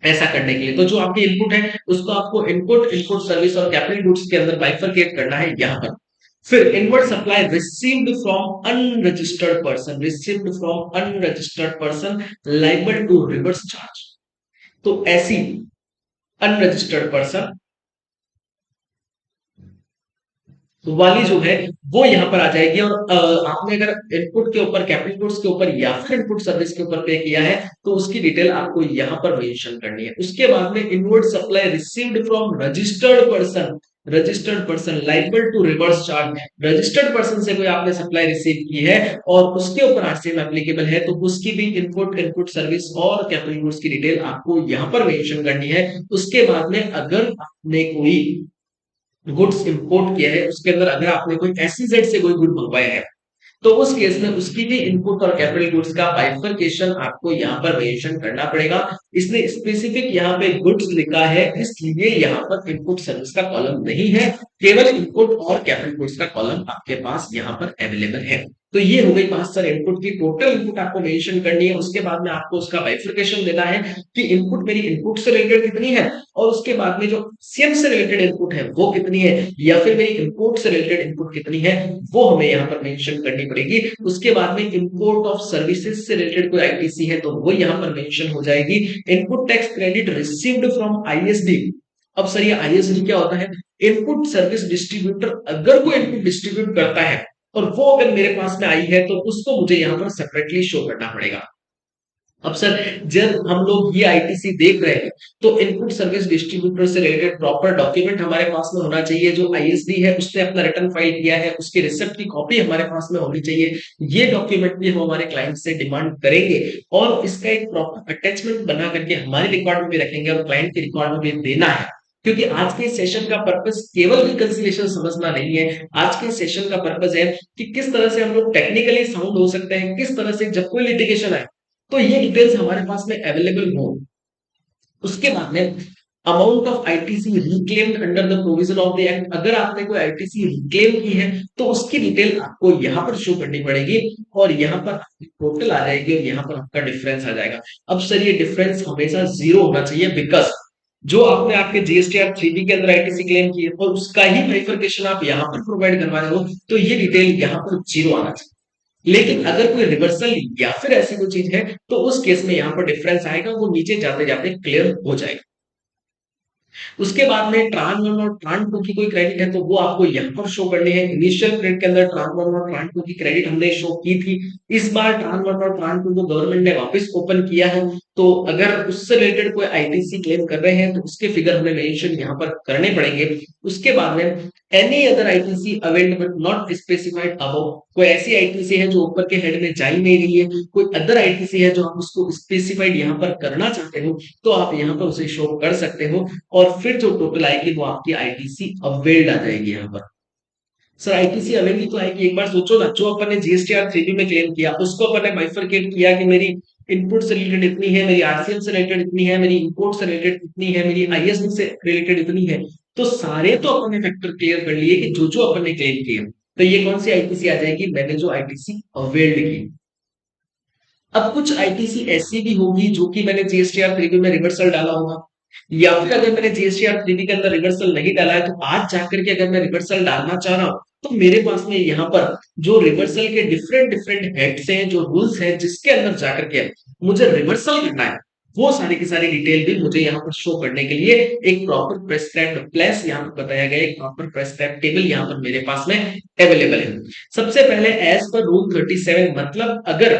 ऐसा करने के लिए। तो जो आपकी इनपुट है उसको आपको इनपुट इनपुट सर्विस और कैपिटल गुड्स के अंदर बाइफरकेट करना है यहाँ पर। फिर inward supply received from unregistered person, received from unregistered person liable to reverse charge. तो ऐसी अनरजिस्टर्ड पर्सन वाली जो है वो यहाँ पर आ जाएगी। और आपने अगर इनपुट के ऊपर कैपिटल गुड्स के ऊपर या फिर इनपुट सर्विस के ऊपर पे किया है तो उसकी डिटेल आपको यहाँ पर मेंशन करनी है। उसके बाद में inward supply received from registered person, registered person liable to reverse charge. Registered person से कोई आपने सप्लाई रिसीव की है और उसके ऊपर आरसीएम एप्लीकेबल है, तो उसकी भी इनपुट इनपुट सर्विस और कैपिटल गुड्स की डिटेल आपको यहाँ पर मेंशन करनी है। उसके बाद में अगर आपने कोई गुड्स इंपोर्ट किया है, उसके अंदर अगर आपने कोई एसईजेड से कोई गुड मंगवाया है, तो उस केस में उसकी भी इनपुट और कैपिटल गुड्स का बाइफरकेशन आपको यहाँ पर मेंशन करना पड़ेगा। इसने स्पेसिफिक यहाँ पे गुड्स लिखा है, इसलिए यहाँ पर इनपुट सर्विस का कॉलम नहीं है, केवल इनपुट और कैपिटल गुड्स का कॉलम आपके पास यहाँ पर अवेलेबल है। तो ये हो गई 5 सर इनपुट की, टोटल इनपुट आपको मेंशन करनी है। उसके बाद में आपको उसका बाइफरकेशन देना है कि इनपुट मेरी इनपुट से रिलेटेड कितनी है, और उसके बाद में जो सीएम से रिलेटेड इनपुट है वो कितनी है, या फिर मेरी इनपुट से रिलेटेड इनपुट कितनी है, वो हमें यहाँ पर मेंशन करनी पड़ेगी। उसके बाद में इम्पोर्ट ऑफ सर्विसेज से रिलेटेड कोई आईटीसी है तो वो यहाँ पर मेंशन हो जाएगी। Input tax credit received from ISD. अब सर ये आईएसडी क्या होता है? इनपुट सर्विस डिस्ट्रीब्यूटर अगर कोई इनपुट डिस्ट्रीब्यूट करता है और वो अगर मेरे पास में आई है तो उसको मुझे यहाँ पर सेपरेटली शो करना पड़ेगा। अब सर जब हम लोग ये आईटीसी देख रहे हैं तो इनपुट सर्विस डिस्ट्रीब्यूटर से रिलेटेड प्रॉपर डॉक्यूमेंट हमारे पास में होना चाहिए। जो आईएसडी है उसने अपना रिटर्न फाइल किया है, उसके रिसिप्ट की कॉपी हमारे पास में होनी चाहिए। ये डॉक्यूमेंट भी हम हमारे क्लाइंट से डिमांड करेंगे और इसका एक प्रॉपर अटैचमेंट बना करके हमारे रिकॉर्ड में भी रखेंगे और क्लाइंट के रिकॉर्ड में भी देना है। क्योंकि आज के सेशन का पर्पस केवल रिकंसिलिएशन समझना नहीं है, आज के सेशन का पर्पस है कि किस तरह से हम लोग टेक्निकली साउंड हो सकते हैं, किस तरह से जब कोई लिटिगेशन आए तो ये डिटेल्स हमारे पास में अवेलेबल हो। उसके बाद में amount of ITC reclaimed under the provision of the act, अगर आपने कोई आईटीसी रिक्लेम की है तो उसकी डिटेल आपको यहाँ पर शो करनी पड़ेगी और यहाँ पर टोटल आ जाएगी और यहाँ पर आपका डिफरेंस आ जाएगा। अब सर ये डिफरेंस हमेशा जीरो होना चाहिए, बिकॉज जो आपने आपके जीएसटीआर 3B के अंदर आईटीसी क्लेम की है और उसका ही बाइफरकेशन आप यहाँ पर प्रोवाइड करवा रहे हो, तो ये डिटेल यहाँ पर जीरो आना चाहिए। लेकिन अगर कोई रिवर्सल या फिर ऐसी कोई चीज है तो उस केस में यहाँ पर डिफरेंस आएगा, वो नीचे जाते जाते क्लियर हो जाएगा। उसके बाद में ट्रांस वन और ट्रांस टू की कोई क्रेडिट है तो वो आपको यहाँ पर शो करनी है। इनिशियल क्रेडिट के अंदर ट्रांस वन और ट्रांस टू की क्रेडिट हमने शो की थी, इस बार ट्रांस वन और ट्रांस टू को गवर्नमेंट ने वापस ओपन किया है, तो अगर उससे रिलेटेड कोई आईटीसी क्लेम कर रहे हैं तो उसके फिगर हमें मेंशन यहाँ पर करने पड़ेंगे। उसके बाद में any other ITC availed but not specified above, कोई ऐसी आईटीसी है जो ऊपर के हेड में जा ही नहीं रही है, कोई अदर आईटीसी है जो आप उसको स्पेसिफाइड यहाँ पर करना चाहते हो तो आप यहाँ पर उसे शो कर सकते हो और फिर जो टोटल आएगी वो आपकी आईटीसी अवेल्ड आ जाएगी। यहाँ पर सर आईटीसी अवेल्ड तो आएगी, एक बार सोचो ना, जो अपन ने जीएसटीआर 3B में क्लेम किया उसको अपन ने बाइफरकेट किया कि मेरी इनपुट से रिलेटेड इतनी है, मेरी आरसीएम से रिलेटेड इतनी है, मेरी इंपोर्ट से रिलेटेड इतनी है, मेरी आईएसडी से रिलेटेड इतनी है, तो सारे तो अपन ने फैक्टर क्लियर कर लिए कि जो जो अपन ने क्लेम किए। तो ये कौन सी आईटीसी आ जाएगी? मैंने जो आईटीसी अवेल्ड की। अब कुछ आईटीसी ऐसी भी होगी जो कि मैंने जीएसटीआर 3B में रिवर्सल डाला होगा, या फिर अगर मैंने जीएसटीआर 3B के अंदर रिवर्सल नहीं डाला है तो आज जाकर के अगर मैं रिवर्सल डालना चाह रहा हूं तो मेरे पास में यहाँ पर जो रिवर्सल के डिफरेंट डिफरेंट हेड्स हैं, जो रूल्स हैं जिसके अंदर जाकर के मुझे रिवर्सल करना है, वो सारी की सारी डिटेल भी मुझे यहाँ पर शो करने के लिए एक प्रॉपर प्रेस्क्राइब्ड प्लेस यहाँ पर बताया गया, एक प्रॉपर प्रेस्क्राइब्ड टेबल यहाँ पर मेरे पास में अवेलेबल है। सबसे पहले एज पर रूल 37, मतलब अगर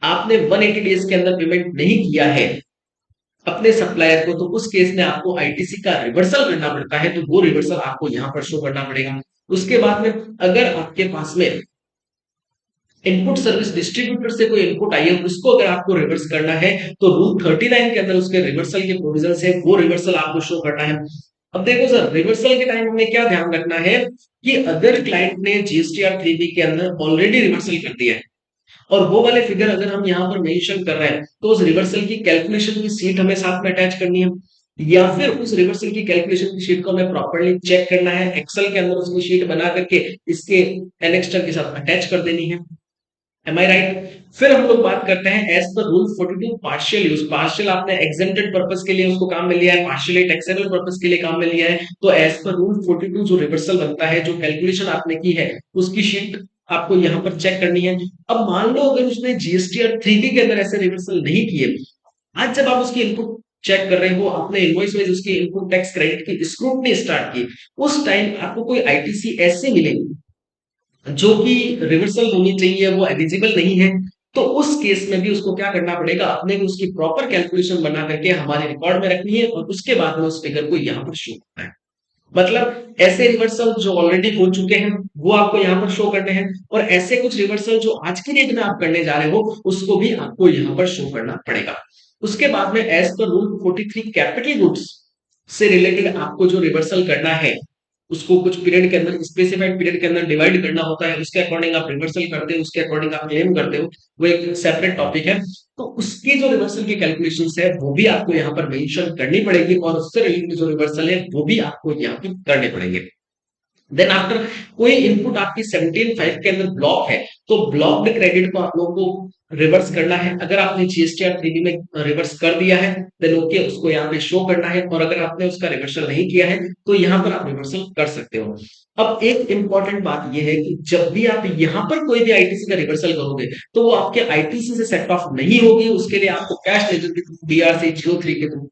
आपने 180 डेज के अंदर पेमेंट नहीं किया है अपने सप्लायर को तो उस केस में आपको आईटीसी का रिवर्सल करना पड़ता है, तो वो रिवर्सल आपको यहाँ पर शो करना पड़ेगा। उसके बाद में अगर आपके पास में इनपुट सर्विस डिस्ट्रीब्यूटर से कोई इनपुट आई है, उसको अगर आपको रिवर्स करना है तो रूल 39 के अंदर उसके रिवर्सल के प्रोविजंस है, वो रिवर्सल आपको शो करना है। अब देखो सर, रिवर्सल के टाइम हमें क्या ध्यान रखना है कि अगर क्लाइंट ने जीएसटीआर 3B के अंदर ऑलरेडी रिवर्सल कर दिया है और वो वाले फिगर अगर हम यहाँ पर मेंशन कर रहे हैं, तो उस रिवर्सल की कैलकुलेशन की शीट हमें साथ में अटैच करनी है, या फिर उस रिवर्सल की कैलकुलेशन की शीट को हमें प्रॉपर्ली चेक करना है, एक्सेल के अंदर उसकी शीट बना करके इसके एनेक्स्टर के साथ अटैच कर देनी है। Am I right? फिर हम लोग बात करते हैं as per rule 42 partial use. Partial आपने एग्जेम्प्टेड पर्पस के लिए उसको काम में लिया है, पार्शियली टैक्सेबल पर्पस के लिए काम में लिया है, तो एज पर रूल 42 जो रिवर्सल बनता है, जो कैलकुलेशन आपने की है, उसकी शीट आपको यहाँ पर चेक करनी है। अब मान लो अगर उसने जीएसटीआर 3B के अंदर ऐसे रिवर्सल नहीं किए, आज जब आप उसकी इनपुट चेक कर रहे हो, आपने इनवॉइस वाइज उसकी इनपुट टैक्स क्रेडिट की स्क्रूटनी स्टार्ट की, उस टाइम आपको कोई आईटीसी ऐसे मिलेगी जो कि रिवर्सल होनी चाहिए, वो एलिजिबल नहीं है, तो उस केस में भी उसको क्या करना पड़ेगा, अपने को उसकी प्रॉपर कैलकुलेशन बना करके हमारे रिकॉर्ड में रखनी है और उसके बाद में उस फिगर को यहाँ पर शो करना है। मतलब ऐसे रिवर्सल जो ऑलरेडी हो चुके हैं वो आपको यहाँ पर शो करने हैं, और ऐसे कुछ रिवर्सल जो आज की डेट में आप करने जा रहे हो उसको भी आपको यहाँ पर शो करना पड़ेगा। उसके बाद में as per rule 43 capital goods से रिलेटेड आपको जो रिवर्सल करना है, उसको कुछ पीरियड के अंदर, स्पेसिफाइड पीरियड के अंदर डिवाइड करना होता है, उसके अकॉर्डिंग आप रिवर्सल करते हो, उसके अकॉर्डिंग आप क्लेम करते हो, वो एक सेपरेट टॉपिक है। तो उसकी जो रिवर्सल की कैलकुलेशन है वो भी आपको यहाँ पर मेंशन करनी पड़ेगी, और उससे रिलेटेड जो रिवर्सल है वो भी आपको यहाँ पे करने पड़ेंगे। देन आफ्टर कोई इनपुट आपकी 17.5 के अंदर ब्लॉक है, तो ब्लॉक्ड क्रेडिट को आप लोगों को रिवर्स करना है। अगर आपने जीएसटीआर 3B में रिवर्स कर दिया है देन ओके, उसको यहाँ पे शो करना है, और अगर आपने उसका रिवर्सल नहीं किया है तो यहाँ पर आप रिवर्सल कर सकते हो। अब एक इंपॉर्टेंट बात यह है कि जब भी आप यहाँ पर कोई भी आईटीसी का रिवर्सल करोगे तो वो आपके आईटीसी से सेट ऑफ नहीं होगी, उसके लिए आपको कैश लेजर के थ्रू, डीआरसी 03 के थ्रू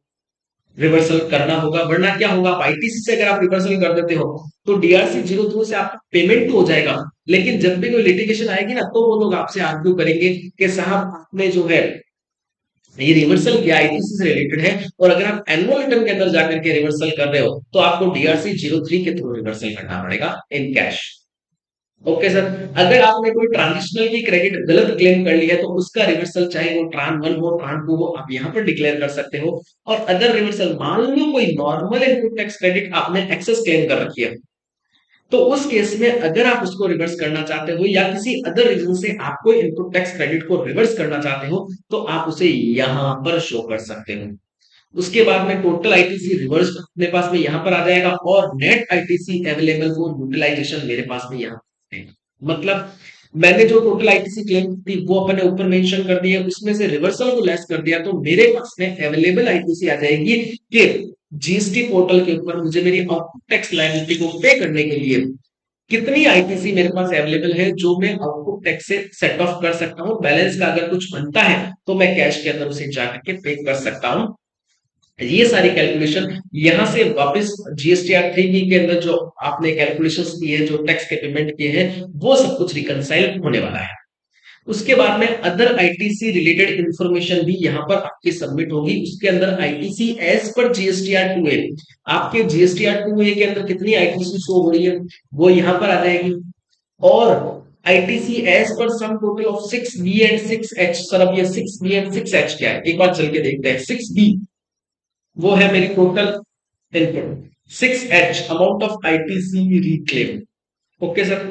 रिवर्सल करना होगा। वरना क्या होगा, आप आईटीसी से अगर आप रिवर्सल कर देते हो तो डीआरसी 02 से आपका पेमेंट तो हो जाएगा, लेकिन जब भी कोई लिटिगेशन आएगी ना तो वो लोग आपसे आर्ग्यू करेंगे कि साहब आपने जो है ये रिवर्सल किया आईटीसी से रिलेटेड है, और अगर आप एनुअल रिटर्न के अंदर जाकर के रिवर्सल कर रहे हो तो आपको डीआरसी 03 के थ्रू रिवर्सल करना पड़ेगा इन कैश। ओके सर, अगर आपने कोई ट्रांजिशनल की क्रेडिट गलत क्लेम कर लिया है तो उसका रिवर्सल, चाहे वो ट्रांस 1 हो ट्रांस 2 हो, आप यहाँ पर डिक्लेयर कर सकते हो। और अदर रिवर्सल, मान लो कोई नॉर्मल इनपुट टैक्स क्रेडिट आपने एक्सेस क्लेम कर रखी है, तो उस केस में अगर आप उसको रिवर्स करना चाहते हो या किसी अदर रीजन से आपको इनपुट टैक्स क्रेडिट को रिवर्स करना चाहते हो तो आप उसे यहां पर शो कर सकते हो। उसके बाद में टोटल आईटीसी रिवर्स अपने पास में यहां पर आ जाएगा, और net ITC available for utilization मेरे पास में यहाँ है। मतलब मैंने जो टोटल आईटीसी क्लेम थी वो अपने ऊपर मेंशन कर दिया, उसमें से रिवर्सल को लेस कर दिया, तो मेरे पास में अवेलेबल आईटीसी आ जाएगी कि जीएसटी पोर्टल के ऊपर मुझे मेरी आउटपुट टैक्स लायबिलिटी को पे करने के लिए कितनी आईटीसी मेरे पास अवेलेबल है जो मैं आउटपुट टैक्स से सेट ऑफ कर सकता हूँ। बैलेंस का अगर कुछ बनता है तो मैं कैश के अंदर उसे जाकर के पे कर सकता हूँ। ये सारी कैलकुलेशन यहां से वापस जीएसटीआर 3B के अंदर जो आपने कैलकुलेशंस की है, जो टैक्स के पेमेंट किए हैं, वो सब कुछ रिकंसाइल होने वाला है। उसके बाद में अदर आईटीसी रिलेटेड इंफॉर्मेशन भी यहाँ पर आपकी सबमिट होगी। उसके अंदर ITC as per GSTR 2A, आपके जीएसटीआर 2A के अंदर कितनी आईटीसी शो हो रही है वो यहाँ पर आ जाएगी। और ITC as per sum total of 6B and 6H। Sir अब ये 6B एंड 6H क्या है, एक बार चल के देखते हैं। 6B वो है मेरी total input, 6H amount of ITC reclaim. Okay sir,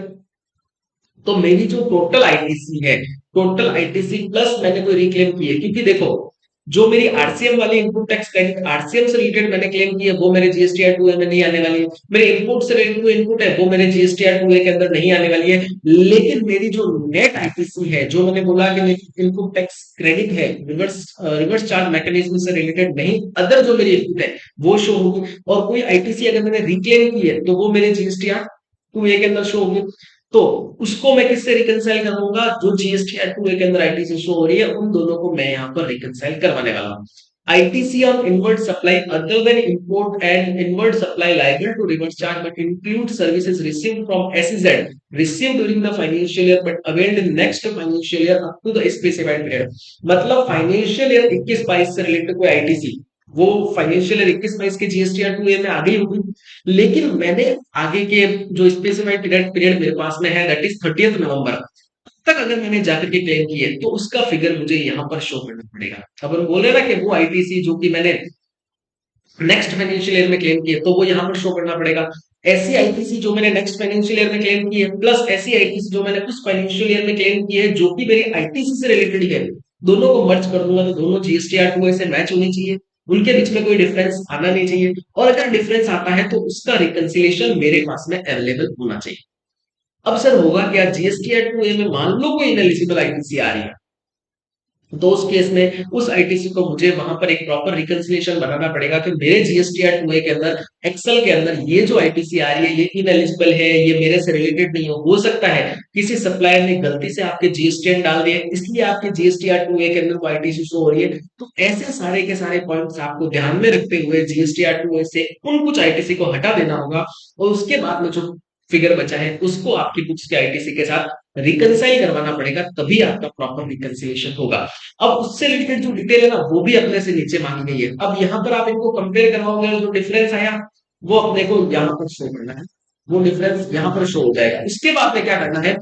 तो मेरी जो टोटल आईटीसी है, टोटल आईटीसी प्लस मैंने कोई रिक्लेम की है, क्योंकि देखो जो मेरी आरसीएम वाली इनपुट टैक्स क्रेडिट आरसीएम से रिलेटेड मैंने क्लेम की है वो मेरे जीएसटीआर 2A में नहीं आने वाली है। मेरे इनपुट से रिलेटेड जो इनपुट है वो मेरे जीएसटीआर 2A के अंदर नहीं आने वाली है। लेकिन मेरी जो नेट आईटीसी है, जो मैंने बोला कि मेरी इनपुट टैक्स क्रेडिट है, रिवर्स चार्ज मैकेनिज्म से रिलेटेड नहीं, अदर जो मेरी इनपुट है वो शो होगी। और कोई आईटीसी अगर मैंने रिक्लेम की है तो वो मेरे जीएसटीआर 2A के अंदर शो होगी। तो उसको मैं किससे रिकंसाइल करूंगा, जो जीएसटीआर 2A के अंदर आईटीसी शो हो रही है उन दोनों को मैं यहां पर रिकंसाइल करवाने वाला हूं। ITC on inward supply other than import and inward supply liable to reverse charge but include services received from SEZ received during the financial year but availed in next financial year up to the specified period। मतलब financial year 21-22 से related कोई ITC वो financial year 21-22 के GSTR 2A में आ गई होगी, लेकिन मैंने आगे के जो स्पेसिफाइड पीरियड मेरे पास में है दैट इज 30th नवंबर, तक अगर मैंने जाकर के क्लेम की है तो उसका फिगर मुझे यहाँ पर शो करना पड़ेगा। अब हम बोल रहे हैं ना कि वो आईटीसी जो कि मैंने नेक्स्ट फाइनेंशियल ईयर में क्लेम की है तो वो यहाँ पर शो करना पड़ेगा। ऐसी आईटीसी जो मैंने नेक्स्ट फाइनेंशियल ईयर में क्लेम की है प्लस ऐसी आईटीसी जो मैंने उस फाइनेंशियल ईयर में क्लेम की है जो कि मेरी आईटीसी से रिलेटेड है, दोनों को मर्ज कर दूंगा तो दोनों जीएसटीआर 2 से मैच होनी चाहिए, उनके बीच में कोई डिफरेंस आना नहीं चाहिए, और अगर डिफरेंस आता है तो उसका रिकंसिलिएशन मेरे पास में अवेलेबल होना चाहिए। अब सर होगा क्या, जीएसटीआर 2 में मान लो कोई इनएलिजिबल आईटीसी आ रही है तो उस केस में उस आईटीसी को मुझे वहां पर एक प्रॉपर रिकंसिलिएशन बनाना पड़ेगा कि मेरे जीएसटीआर 2 के अंदर एक्सेल के अंदर ये जो आईटीसी आ रही है ये इनएलिजिबल है, ये मेरे से रिलेटेड नहीं हो सकता है किसी सप्लायर ने गलती से आपके जीएसटीएन डाल दिए इसलिए आपके जीएसटीआर 2 के अंदर वो आईटीसी शो हो रही है। तो ऐसे सारे के सारे पॉइंट्स आपको ध्यान में रखते हुए जीएसटीआर 2 से उन कुछ आईटीसी को हटा देना होगा और उसके बाद में जो फिगर बचा है उसको आपकी बुक्स के आईटीसी के साथ रिकंसाइल करवाना पड़ेगा, तभी आपका प्रॉपर रिकंसिलिएशन होगा। अब उससे रिलेटेड जो डिटेल है ना वो भी अपने से नीचे मांगी गई है। अब यहाँ पर आप इनको कंपेयर करवाओगे जो डिफरेंस आया वो अपने को यहाँ पर शो करना है, वो डिफरेंस यहाँ पर शो हो जाएगा। इसके बाद में क्या करना है,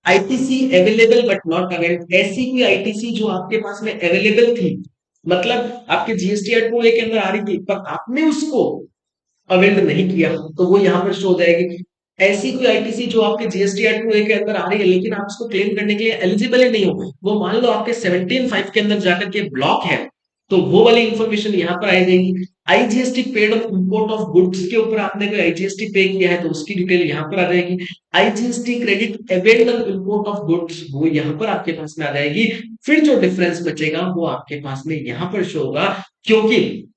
ITC available but not availed, ऐसी कोई आईटीसी जो आपके पास में अवेलेबल थी मतलब आपके जीएसटीआर 2 के अंदर आ रही थी पर आपने उसको अवेल्ड नहीं किया तो वो यहाँ पर शो हो जाएगी। ऐसी कोई आईटीसी जो आपके जीएसटीआर 2 के अंदर आ रही है लेकिन आप उसको क्लेम करने के लिए एलिजिबल ही नहीं हो, वो मान लो आपके 17(5) के अंदर जाकर के ब्लॉक है तो वो वाली इंफॉर्मेशन यहाँ पर आ जाएगी। IGST paid of import of goods के ऊपर आपने कोई आईजीएसटी पे किया है तो उसकी डिटेल यहाँ पर आ जाएगी। IGST credit availed on import of goods वो यहाँ पर आपके पास में आ जाएगी। फिर जो डिफरेंस बचेगा वो आपके पास में यहाँ पर शो होगा, क्योंकि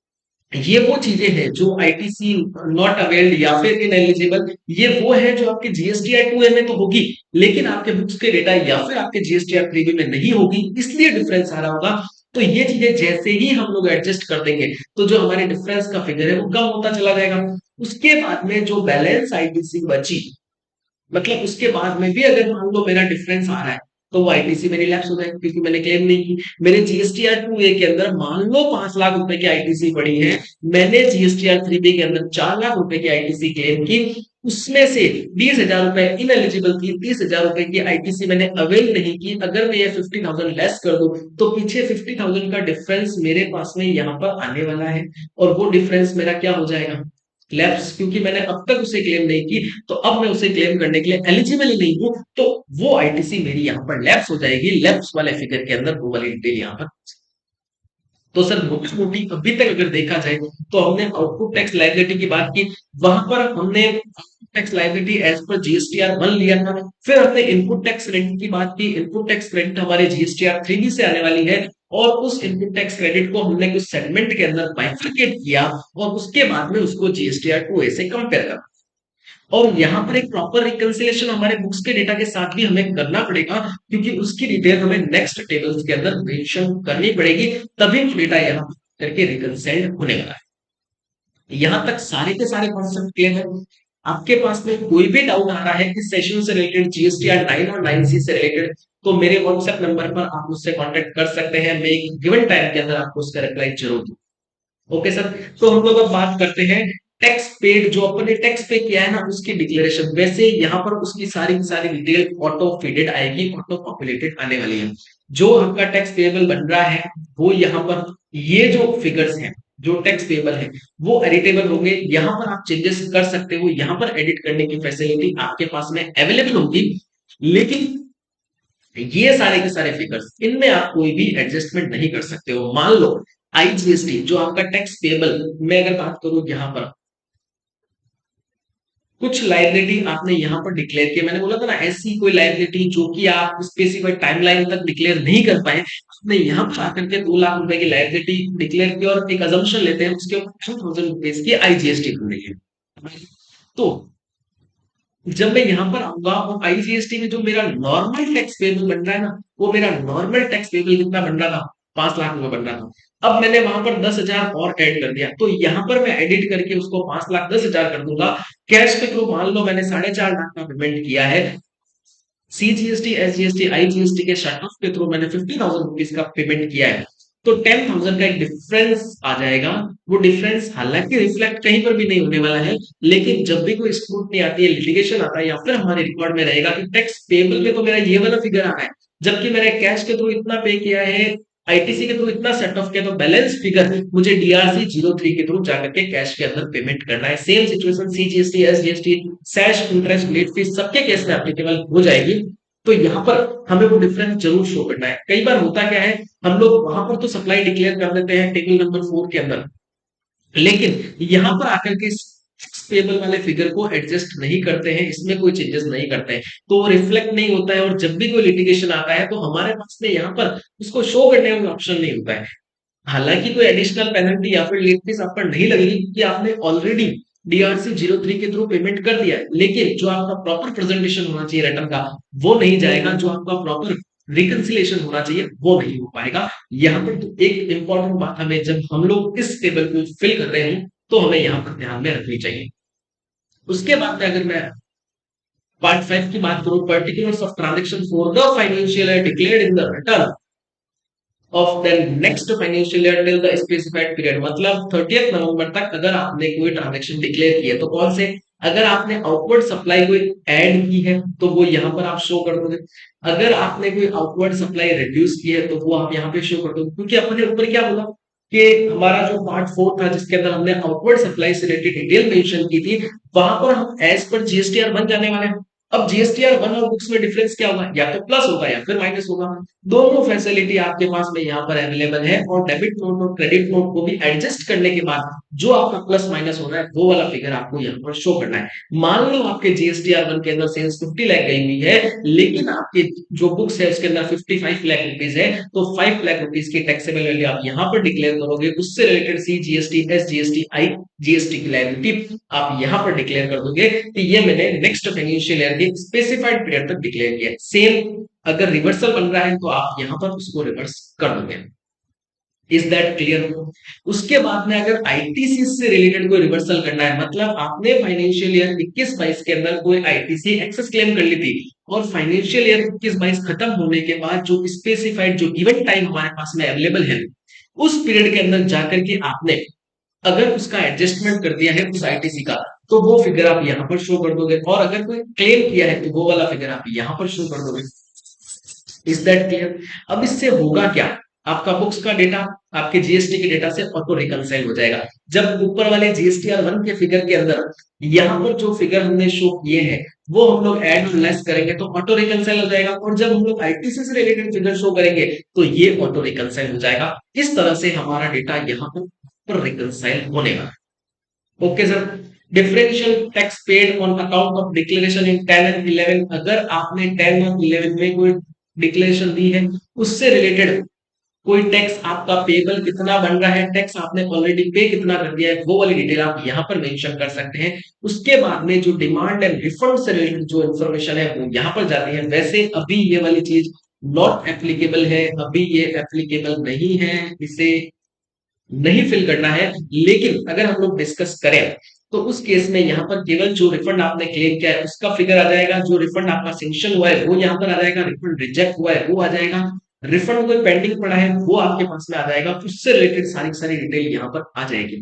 ये वो चीजें हैं जो आईटीसी नॉट अवेल्ड या फिर इनएलिजिबल ये वो है जो आपके जीएसटीआर 2 में तो होगी लेकिन आपके बुक्स के डेटा या फिर आपके जीएसटीआर 3 में नहीं होगी, इसलिए डिफरेंस आ रहा होगा। तो ये चीजें जैसे ही हम लोग एडजस्ट कर देंगे तो जो हमारे डिफरेंस का फिगर है वो कम होता चला जाएगा। उसके बाद में जो बैलेंस आईटीसी बची मतलब उसके बाद में भी अगर मान लो मेरा डिफरेंस आ रहा है तो वो आईटीसी मेरी लैप्स हो जाएगी क्योंकि मैंने क्लेम नहीं की। मेरे जीएसटीआर 2 के अंदर मान लो 5 लाख रुपए की आईटीसी पड़ी है, मैंने जीएसटीआर 3 के अंदर 4 लाख रुपए की आईटीसी क्लेम की, उसमें से 20,000 रुपए इनएलिजिबल थी, 30,000 रुपए की आईटीसी मैंने अवेल नहीं की। अगर मैं ये 50,000 लेस कर दूं तो पीछे 50,000 का डिफरेंस मेरे पास में यहाँ पर आने वाला है और वो डिफरेंस मेरा क्या हो जाएगा, लैप्स, क्योंकि मैंने अब तक उसे क्लेम नहीं की तो अब मैं उसे क्लेम करने के लिए एलिजिबल ही नहीं हूं तो वो आईटीसी मेरी यहाँ पर लैप्स हो जाएगी। लैप्स वाले फिगर के अंदर वो वाली डिटेल यहाँ पर। तो सर मोटी मोटी अभी तक अगर देखा जाए तो हमने आउटपुट टैक्स लायबिलिटी की बात की, वहां पर हमने output tax liability as per GSTR 1 लिया था। फिर हमने इनपुट टैक्स क्रेडिट की बात की, इनपुट टैक्स क्रेडिट हमारे जीएसटीआर 3 से आने वाली है और उस इनपुट टैक्स क्रेडिट को हमने कुछ सेगमेंट के अंदर बाइफरकेट किया और उसके बाद में उसको जीएसटीआर 2 से कंपेयर करा। और यहाँ पर एक प्रॉपर रिकंसिलिएशन हमारे बुक्स के डेटा के साथ भी हमें करना पड़ेगा क्योंकि उसकी डिटेल हमें नेक्स्ट टेबल्स के अंदर मेंशन करनी पड़ेगी, तभी डेटा यहाँ करके रिकंसाइल्ड होने वाला है। यहाँ तक सारे के सारे कॉन्सेप्ट क्लियर है। आपके पास में कोई भी डाउट आ रहा है इस सेशन से रिलेटेड, जीएसटीआर 9 और 9C से रिलेटेड, तो मेरे व्हाट्सएप नंबर पर आप मुझसे कांटेक्ट कर सकते हैं, मैं एक गिवन टाइम के अंदर आपको उसका रिप्लाई जरूर दूं। ओके सर, तो हम लोग अब बात करते हैं टैक्स पेड, जो अपन ने टैक्स पे किया है ना उसकी डिक्लेरेशन। वैसे यहाँ पर उसकी सारी की सारी डिटेल ऑटो फीडेड आएगी, ऑटो पॉपुलेटेड आने वाली है। जो आपका टैक्स पेबल बन रहा है वो यहाँ पर ये जो फिगर्स हैं जो टैक्स पेबल है वो एडिटेबल होंगे, यहाँ पर आप चेंजेस कर सकते हो, यहाँ पर एडिट करने की फैसिलिटी आपके पास में अवेलेबल होगी। लेकिन ये सारे के सारे फिगर्स इनमें आप कोई भी एडजस्टमेंट नहीं कर सकते हो। मान लो आईजीएसटी जो आपका टैक्स पेबल, मैं अगर बात करूं यहाँ पर कुछ लाइबिलिटी आपने यहाँ पर डिक्लेयर किया, मैंने बोला था ना ऐसी कोई लाइबिलिटी जो कि आप स्पेसिफाइड टाइमलाइन तक डिक्लेयर नहीं कर पाए, आपने यहाँ पर आकर के 2 लाख रुपए की लाइबिलिटी डिक्लेयर की और एक अजम्पशन लेते हैं उसके ऊपर 1000 रुपीज की आईजीएसटी बन रही है। तो जब मैं यहाँ पर आऊंगा वो आईजीएसटी में जो मेरा नॉर्मल टैक्स पेबल बन रहा है ना, वो मेरा नॉर्मल टैक्स पेबल कितना बन रहा था, 5 लाख रुपए बन रहा था। अब मैंने वहां पर 10,000 और ऐड कर दिया तो यहाँ पर मैं एडिट करके उसको 5,10,000 कर दूंगा। कैश के थ्रू मान लो मैंने 4.5 लाख का पेमेंट किया है, सीजीएसटी एसजीएसटी आईजीएसटी के शट ऑफ के थ्रू मैंने 50,000 रुपीज का पेमेंट किया है, तो 10,000 का एक डिफरेंस आ जाएगा। वो डिफरेंस हालांकि रिफ्लेक्ट कहीं पर भी नहीं होने वाला है, लेकिन जब भी कोई स्क्रूटनी आती है, लिटिगेशन आता है, या फिर हमारे रिकॉर्ड में रहेगा कि टैक्स पेबल में तो मेरा ये वाला फिगर आ रहा है, जबकि मैंने कैश के थ्रू इतना पे किया है, आईटीसी के थ्रू इतना सेट ऑफ किया, तो बैलेंस फिगर मुझे डीआरसी 03 के थ्रू जाकर के कैश के अंदर पेमेंट करना है। Same situation CGST, SGST, सैश, interest, late fees सबके केस में एप्लीकेबल हो जाएगी। तो यहाँ पर हमें वो डिफरेंस जरूर शो करना है। कई बार होता क्या है, हम लोग वहां पर तो सप्लाई डिक्लेयर कर देते हैं टेबल नंबर 4 के अंदर, लेकिन यहां पर आकर के पेबल वाले फिगर को एडजस्ट नहीं करते हैं, इसमें कोई चेंजेस नहीं करते हैं, तो वो रिफ्लेक्ट नहीं होता है। और जब भी कोई लिटिगेशन आता है तो हमारे पास में यहाँ पर उसको शो करने का ऑप्शन नहीं होता है। हालांकि कोई एडिशनल पेनल्टी या फिर लेट फीस आप पर नहीं लगेगी, क्योंकि आपने ऑलरेडी डीआरसी 03 के थ्रू पेमेंट कर दिया है, लेकिन जो आपका प्रॉपर प्रेजेंटेशन होना चाहिए रिटर्न का, वो नहीं जाएगा। जो आपका प्रॉपर रिकंसिलेशन होना चाहिए वो नहीं हो पाएगा। यहाँ पर तो एक इंपॉर्टेंट बात हमें, जब हम लोग इस टेबल को फिल कर रहे हैं, तो हमें यहाँ पर ध्यान में रखनी चाहिए। उसके बाद में अगर मैं पार्ट 5 की बात करूं, particulars of transaction for the financial year declared in the return of the next financial year till the specified period, मतलब 30 नवंबर तक अगर आपने कोई ट्रांजैक्शन डिक्लेयर की है, तो कौन से, अगर आपने आउटवर्ड सप्लाई कोई ऐड की है तो वो यहाँ पर आप शो कर दोगे, अगर आपने कोई आउटवर्ड सप्लाई रिड्यूस की है तो वो आप यहाँ पे शो कर दोगे। क्योंकि अपने ऊपर क्या बोला कि हमारा जो पार्ट 4 था जिसके अंदर हमने आउटवर्ड सप्लाई से रिलेटेड डिटेल मेंशन की थी, वहां पर हम एज पर जीएसटीआर बन जाने वाले हैं। अब जीएसटीआर 1 और बुक्स में डिफरेंस क्या होगा, या तो प्लस होगा या फिर माइनस होगा। दोनों फैसिलिटी आपके पास में यहाँ पर अवेलेबल है, और डेबिट नोट और क्रेडिट नोट को भी एडजस्ट करने के बाद जो आपका प्लस माइनस हो रहा है वो वाला फिगर आपको यहाँ पर शो करना है। मान लो आपके जीएसटीआर 1 के अंदर सेल्स 50 लाख गई हुई है, लेकिन आपके जो बुक्स है उसके अंदर 55 लाख रुपीज है, तो 5 लाख रुपीज की टैक्सेबल वैल्यू आप यहाँ पर डिक्लेयर करोगे। उससे related C GST, S GST, I GST की लायबिलिटी आप यहाँ पर डिक्लेयर कर दोगे कि ये मैंने नेक्स्ट फाइनेंशियल ईयर के स्पेसिफाइड पीरियड तक डिक्लेयर किया है। सेम अगर रिवर्सल बन रहा है तो आप यहां पर उसको रिवर्स कर दोगे। Is that clear? उसके बाद में अगर आईटीसी से रिलेटेड कोई रिवर्सल करना है, मतलब आपने फाइनेंशियल ईयर 21-22 के अंदर कोई आईटीसी एक्सेस क्लेम कर ली थी, और फाइनेंशियल ईयर 21-22 खत्म होने के बाद जो स्पेसिफाइड जो इवेंट टाइम हमारे पास में अवेलेबल है, उस पीरियड के अंदर जाकर के आपने अगर उसका एडजस्टमेंट कर दिया है उस आईटीसी का, तो वो फिगर आप यहाँ पर शो कर दोगे। और अगर कोई क्लेम किया है तो वो वाला फिगर आप यहाँ पर शो कर दोगे। Is that clear? अब इससे होगा क्या, आपका बुक्स का डेटा आपके जीएसटी के डेटा से ऑटो रिकंसाइल हो जाएगा। जब ऊपर वाले जीएसटीआर 1 के फिगर के अंदर यहाँ पर जो फिगर हमने शो किए हैं वो हम लोग ऐड और लेस करेंगे तो ऑटो रिकंसाइल हो जाएगा, और जब हम लोग आईटीसी से रिलेटेड फिगर शो करेंगे तो ये ऑटो रिकंसाइल हो जाएगा। इस तरह से हमारा डेटा यहाँ पर रिकंसाइल होने वाला। Okay sir. Differential tax paid on account of declaration in 10 and 11, अगर आपने 10 और 11 में कोई डिक्लेरेशन दी है, उससे रिलेटेड कोई टैक्स आपका पेबल कितना बन रहा है, टैक्स आपने ऑलरेडी पे कितना कर दिया है, वो वाली डिटेल आप यहाँ पर मेंशन कर सकते हैं। उसके बाद में जो डिमांड एंड रिफंड से रिलेटेड जो इन्फॉर्मेशन है वो यहाँ पर जाती है। वैसे अभी ये वाली चीज नॉट एप्लीकेबल है, अभी ये एप्लीकेबल नहीं है, इसे नहीं फिल करना है। लेकिन अगर हम लोग डिस्कस करें तो उस केस में यहाँ पर केवल जो रिफंड आपने क्लेम किया है उसका फिगर आ जाएगा, जो रिफंड आपका सेंक्शन हुआ है वो यहाँ पर आ जाएगा, रिफंड रिजेक्ट हुआ है वो आ जाएगा, रिफंड कोई पेंडिंग पड़ा है वो आपके पास में आ जाएगा, उससे रिलेटेड सारी सारी डिटेल यहाँ पर आ जाएगी।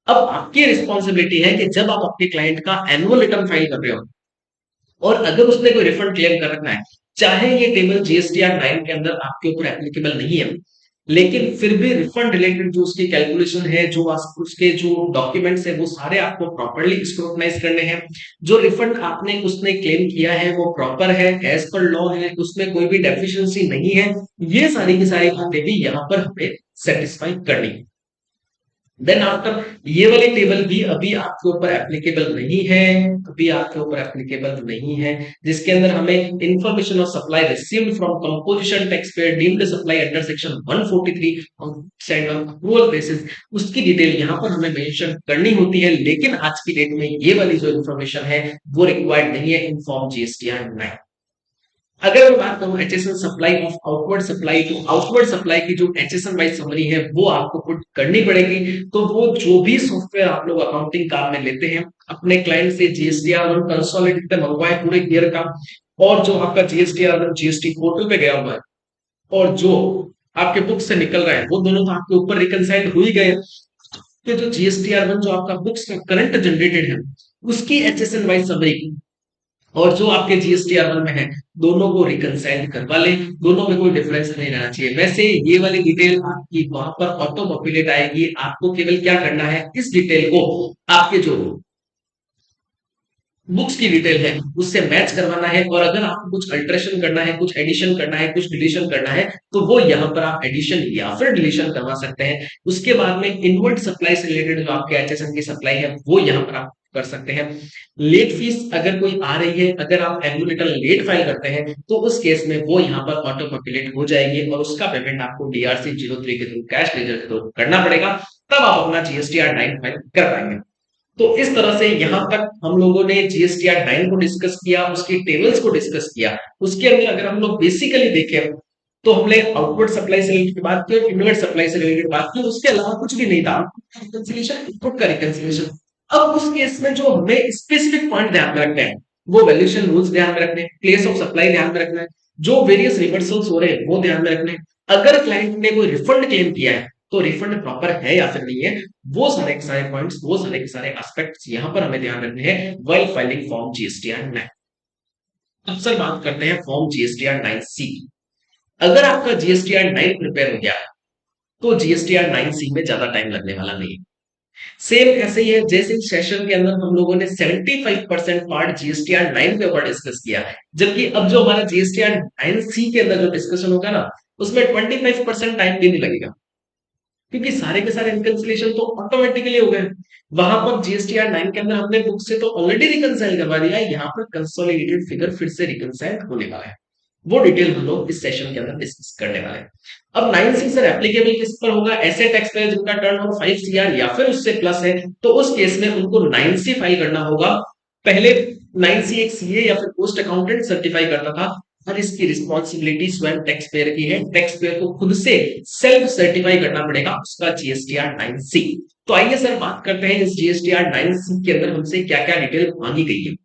अब आपकी रिस्पॉन्सिबिलिटी है कि जब आप अपने क्लाइंट का एनुअल रिटर्न फाइल कर रहे हो और अगर उसने कोई रिफंड क्लेम कर रखना है, चाहे ये टेबल जीएसटीआर 9 के अंदर आपके ऊपर एप्लीकेबल नहीं है, लेकिन फिर भी रिफंड रिलेटेड जो उसकी कैलकुलेशन है, जो उसके जो डॉक्यूमेंट्स है वो सारे आपको प्रॉपर्ली स्क्रूटनाइज करने हैं। जो रिफंड आपने उसने क्लेम किया है वो प्रॉपर है, एज पर लॉ है, उसमें कोई भी डेफिशिएंसी नहीं है, ये सारी की सारी बातें भी यहाँ पर हमें सेटिस्फाई करनी है। देन आफ्टर ये वाली टेबल भी अभी आपके ऊपर एप्लीकेबल नहीं है, अभी आपके ऊपर एप्लीकेबल नहीं है, जिसके अंदर हमें information of supply received from composition tax payer deemed supply under section 143 on send on approval basis, उसकी डिटेल यहाँ पर हमें मेंशन करनी होती है। लेकिन आज की डेट में ये वाली जो इंफॉर्मेशन है वो रिक्वायर्ड नहीं है इन फॉर्म जीएसटीआर 9। अगर मैं बात करूं HSN supply of outward supply, तो आउटवर्ड सप्लाई की जो एचएसएन वाइज समरी है वो आपको पुट करनी पड़ेगी। तो वो जो भी सॉफ्टवेयर आप लोग अकाउंटिंग काम में लेते हैं अपने क्लाइंट से जीएसटीआर और कंसोलिडेट पे मंगवाए पूरे ईयर का, और जो आपका जीएसटीआर जीएसटी पोर्टल पे गया हुआ है, और जो आपके बुक से निकल रहा है, वो दोनों तो आपके ऊपर रिकनसाइल हो ही गए। तो जो जीएसटीआर 1 जो आपका बुक्स का करंट जनरेटेड है, उसकी एचएसएन वाइज समरी और जो आपके जीएसटीआर 1 में है, दोनों को रिकनसाइल करवा लें, दोनों में कोई डिफरेंस नहीं रहना चाहिए। वैसे ये वाली डिटेल आपकी वहां पर ऑटो पॉपुलेट आएगी, आपको केवल क्या करना है, इस डिटेल को आपके जो बुक्स की डिटेल है उससे मैच करवाना है, और अगर आपको कुछ अल्टरेशन करना है, कुछ एडिशन करना है, कुछ डिलीशन करना है, तो वो यहाँ पर आप एडिशन या फिर डिलीशन करवा सकते हैं। उसके बाद में इनवर्ट सप्लाई से रिलेटेड जो आपके एचएसएन की सप्लाई है, वो यहाँ पर आप कर सकते हैं। लेट फीस अगर कोई आ रही है, अगर आप एनुअल लेट फाइल करते हैं, तो उस केस में वो यहाँ पर ऑटो पॉपुलेट हो जाएगी और उसका पेमेंट आपको DRC 03 के थ्रू, कैश लेजर के थ्रू करना पड़ेगा, तब आप अपना GSTR 9 फाइल कर पाएंगे। तो इस तरह से यहां तक हम लोगों ने GSTR 9 को डिस्कस किया, उसकी टेबल्स को डिस्कस किया। उसके अंदर अगर हम लोग बेसिकली देखें, तो हमने आउटपुट सप्लाई से रिलेटेड बात की और इनवर्ट सप्लाई से रिलेटेड बात की, उसके अलावा कुछ भी नहीं था। रिकंसिलिएशन, इनपुट का रिकंसिलिएशन। अब उस केस में जो हमें स्पेसिफिक पॉइंट ध्यान में रखने हैं, वो वैल्यूएशन रूल्स ध्यान में रखने हैं, प्लेस ऑफ सप्लाई ध्यान में रखना है, जो वेरियस रिवर्सल्स हो रहे हैं वो ध्यान में रखने हैं। अगर क्लाइंट ने कोई रिफंड क्लेम किया है, तो रिफंड प्रॉपर है या फिर नहीं है, वो सारे के सारे पॉइंट्स, वो सारे के सारे एस्पेक्ट्स यहां पर हमें ध्यान रखने हैं व्हाइल फाइलिंग फॉर्म GSTR 9। अब सर बात करते हैं फॉर्म GSTR 9C। अगर आपका GSTR 9 प्रिपेयर हो गया, तो GSTR 9C में ज्यादा टाइम लगने वाला नहीं है। सेम ऐसे ही है जैसे इस सेशन के अंदर हम लोगों ने 75% पार्ट GSTR 9 के ऊपर डिस्कस किया है, जबकि अब जो हमारा GSTR 9C के अंदर जो डिस्कशन होगा ना, उसमें 25% टाइम भी नहीं लगेगा, क्योंकि सारे के सारे रिकंसिलिएशन तो ऑटोमेटिकली हो गए। वहां पर GSTR 9 के अंदर हमने बुक से तो ऑलरेडी रिकंसाइल करवा दिया है, यहाँ पर कंसोलिडेटेड फिगर फिर से रिकंसाइल होने वाला है। वो डिटेल हम लोग इस सेशन के अंदर डिस्कस करने वाले हैं। अब 9C सर एप्लीकेबल किस पर होगा? ऐसे टैक्स पेयर जिनका टर्नओवर 5 CR या फिर उससे प्लस है, तो उस केस में उनको 9C फाइल करना होगा। पहले 9C एक सीए या फिर पोस्ट अकाउंटेंट सर्टिफाई करता था, और इसकी रिस्पॉन्सिबिलिटी स्वयं टैक्स पेयर की है। टैक्स पेयर को खुद से सेल्फ सर्टिफाई करना पड़ेगा उसका GSTR 9C। तो आइए सर बात करते हैं इस GSTR 9C के अंदर हमसे क्या क्या डिटेल मांगी गई है।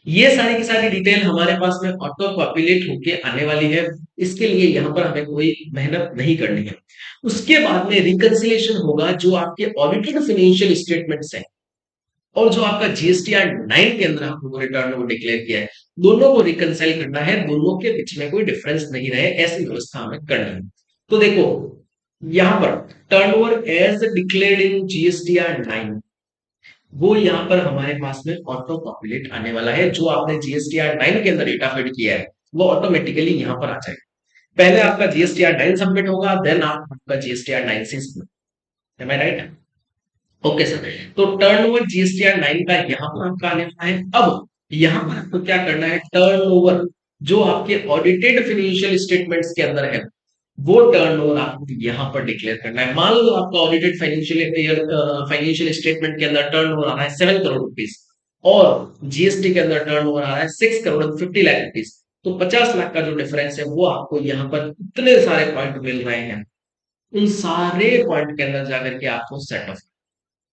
ये सारी की सारी डिटेल हमारे पास में ऑटो पॉपुलेट होके आने वाली है, इसके लिए यहाँ पर हमें कोई मेहनत नहीं करनी है। उसके बाद में रिकंसिलिएशन होगा, जो आपके ऑडिटेड फाइनेंशियल स्टेटमेंट्स हैं और जो आपका GSTR 9 के अंदर आप लोगों ने टर्नओवर डिक्लेयर किया है, दोनों को रिकंसाइल करना है, दोनों के बीच में कोई डिफरेंस नहीं रहे, ऐसी व्यवस्था हमें करनी है। तो देखो यहां पर turnover as declared in GSTR 9, वो यहाँ पर हमारे पास में ऑटो पॉपुलेट आने वाला है। जो आपने GSTR 9 के अंदर डेटा फीड किया है, वो ऑटोमेटिकली यहाँ पर आ जाएगा। पहले आपका GSTR 9 सबमिट होगा, देन आपका GSTR 9C submit. M I right? Okay sir. तो टर्नओवर GSTR 9 का यहाँ पर आपका आने वाला है। अब यहाँ पर आपको क्या करना है, टर्नओवर जो आपके ऑडिटेड फाइनेंशियल स्टेटमेंट्स के अंदर है, वो टर्नओवर आपको यहाँ पर डिक्लेयर करना है। मान लो आपका ऑडिटेड फाइनेंशियल स्टेटमेंट के अंदर टर्नओवर आ रहा है 7 करोड़ रुपीस, और जीएसटी के अंदर टर्नओवर आ रहा है 6 करोड़ 50 लाख रुपीस, तो 50 लाख का जो डिफरेंस है वो आपको यहाँ पर इतने सारे पॉइंट मिल रहे हैं, उन सारे पॉइंट के अंदर जाकर के आपको सेट ऑफ,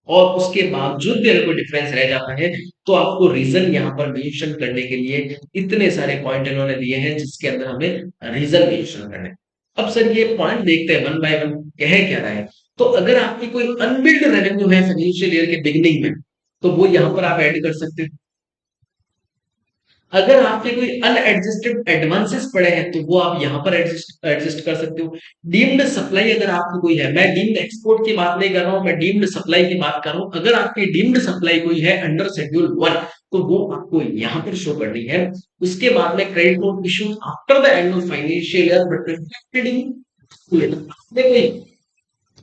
और उसके बावजूद भी अगर कोई डिफरेंस रह जाता है, तो आपको रीजन यहाँ पर मेंशन करने के लिए इतने सारे पॉइंट इन्होंने दिए हैं, जिसके अंदर हमें रीजन मेंशन करना है। अब सर ये पॉइंट देखते हैं वन बाय वन कह क्या रहा है। तो अगर आपकी कोई अनबिल्ड रेवेन्यू है फाइनेंशियल ईयर के बिगिनिंग में, तो वो यहाँ पर आप ऐड कर सकते हैं। अगर आपके कोई अनएडजस्टेड एडवांसेस पड़े हैं, तो वो आप यहाँ पर एडजस्ट एडजस्ट कर सकते हो। डीम्ड सप्लाई अगर आपकी कोई है, मैं डीम्ड एक्सपोर्ट की बात नहीं कर रहा हूं, मैं डीम्ड सप्लाई की बात कर रहा हूं। अगर आपकी डीम्ड सप्लाई कोई है अंडर शेड्यूल 1, तो वो आपको यहाँ पर शो करनी है। उसके बाद में credit note issue after the end of financial year but reflected in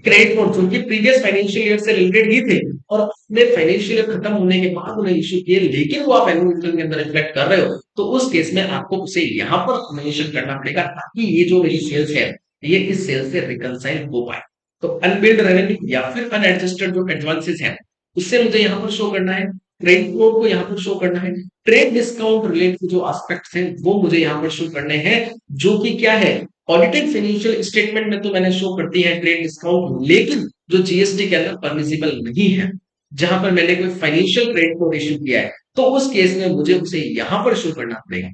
credit note जो कि प्रीवियस फाइनेंशियल ईयर से रिलेटेड ही थे, और अपने फाइनेंशियल ईयर खत्म होने के बाद उन्हें इश्यू किए, लेकिन वो आप एनुअल रिटर्न के अंदर रिफ्लेक्ट कर रहे हो, तो उस केस में आपको उसे यहाँ पर मेंशन करना पड़ेगा, ताकि ये जो मेरी सेल्स है, ये इस सेल्स से रिकंसाइल हो पाए। तो अनबिल्ड रेवेन्यू या फिर अनएडजस्टेड जो एडवांसेस हैं, उससे मुझे यहाँ पर शो करना है, क्रेडिट नोट को यहाँ पर शो करना है, ट्रेड डिस्काउंट रिलेटेड जो एस्पेक्ट्स हैं वो मुझे यहाँ पर शो करने हैं, जो कि क्या है, ऑडिटेड फाइनेंशियल स्टेटमेंट में तो मैंने शो करती है ट्रेड डिस्काउंट, लेकिन जो जीएसटी के अंदर परमिसिबल नहीं है, जहां पर मैंने कोई फाइनेंशियल क्रेडिट नोट इश्यू किया है, तो उस केस में मुझे उसे यहां पर शो करना पड़ेगा।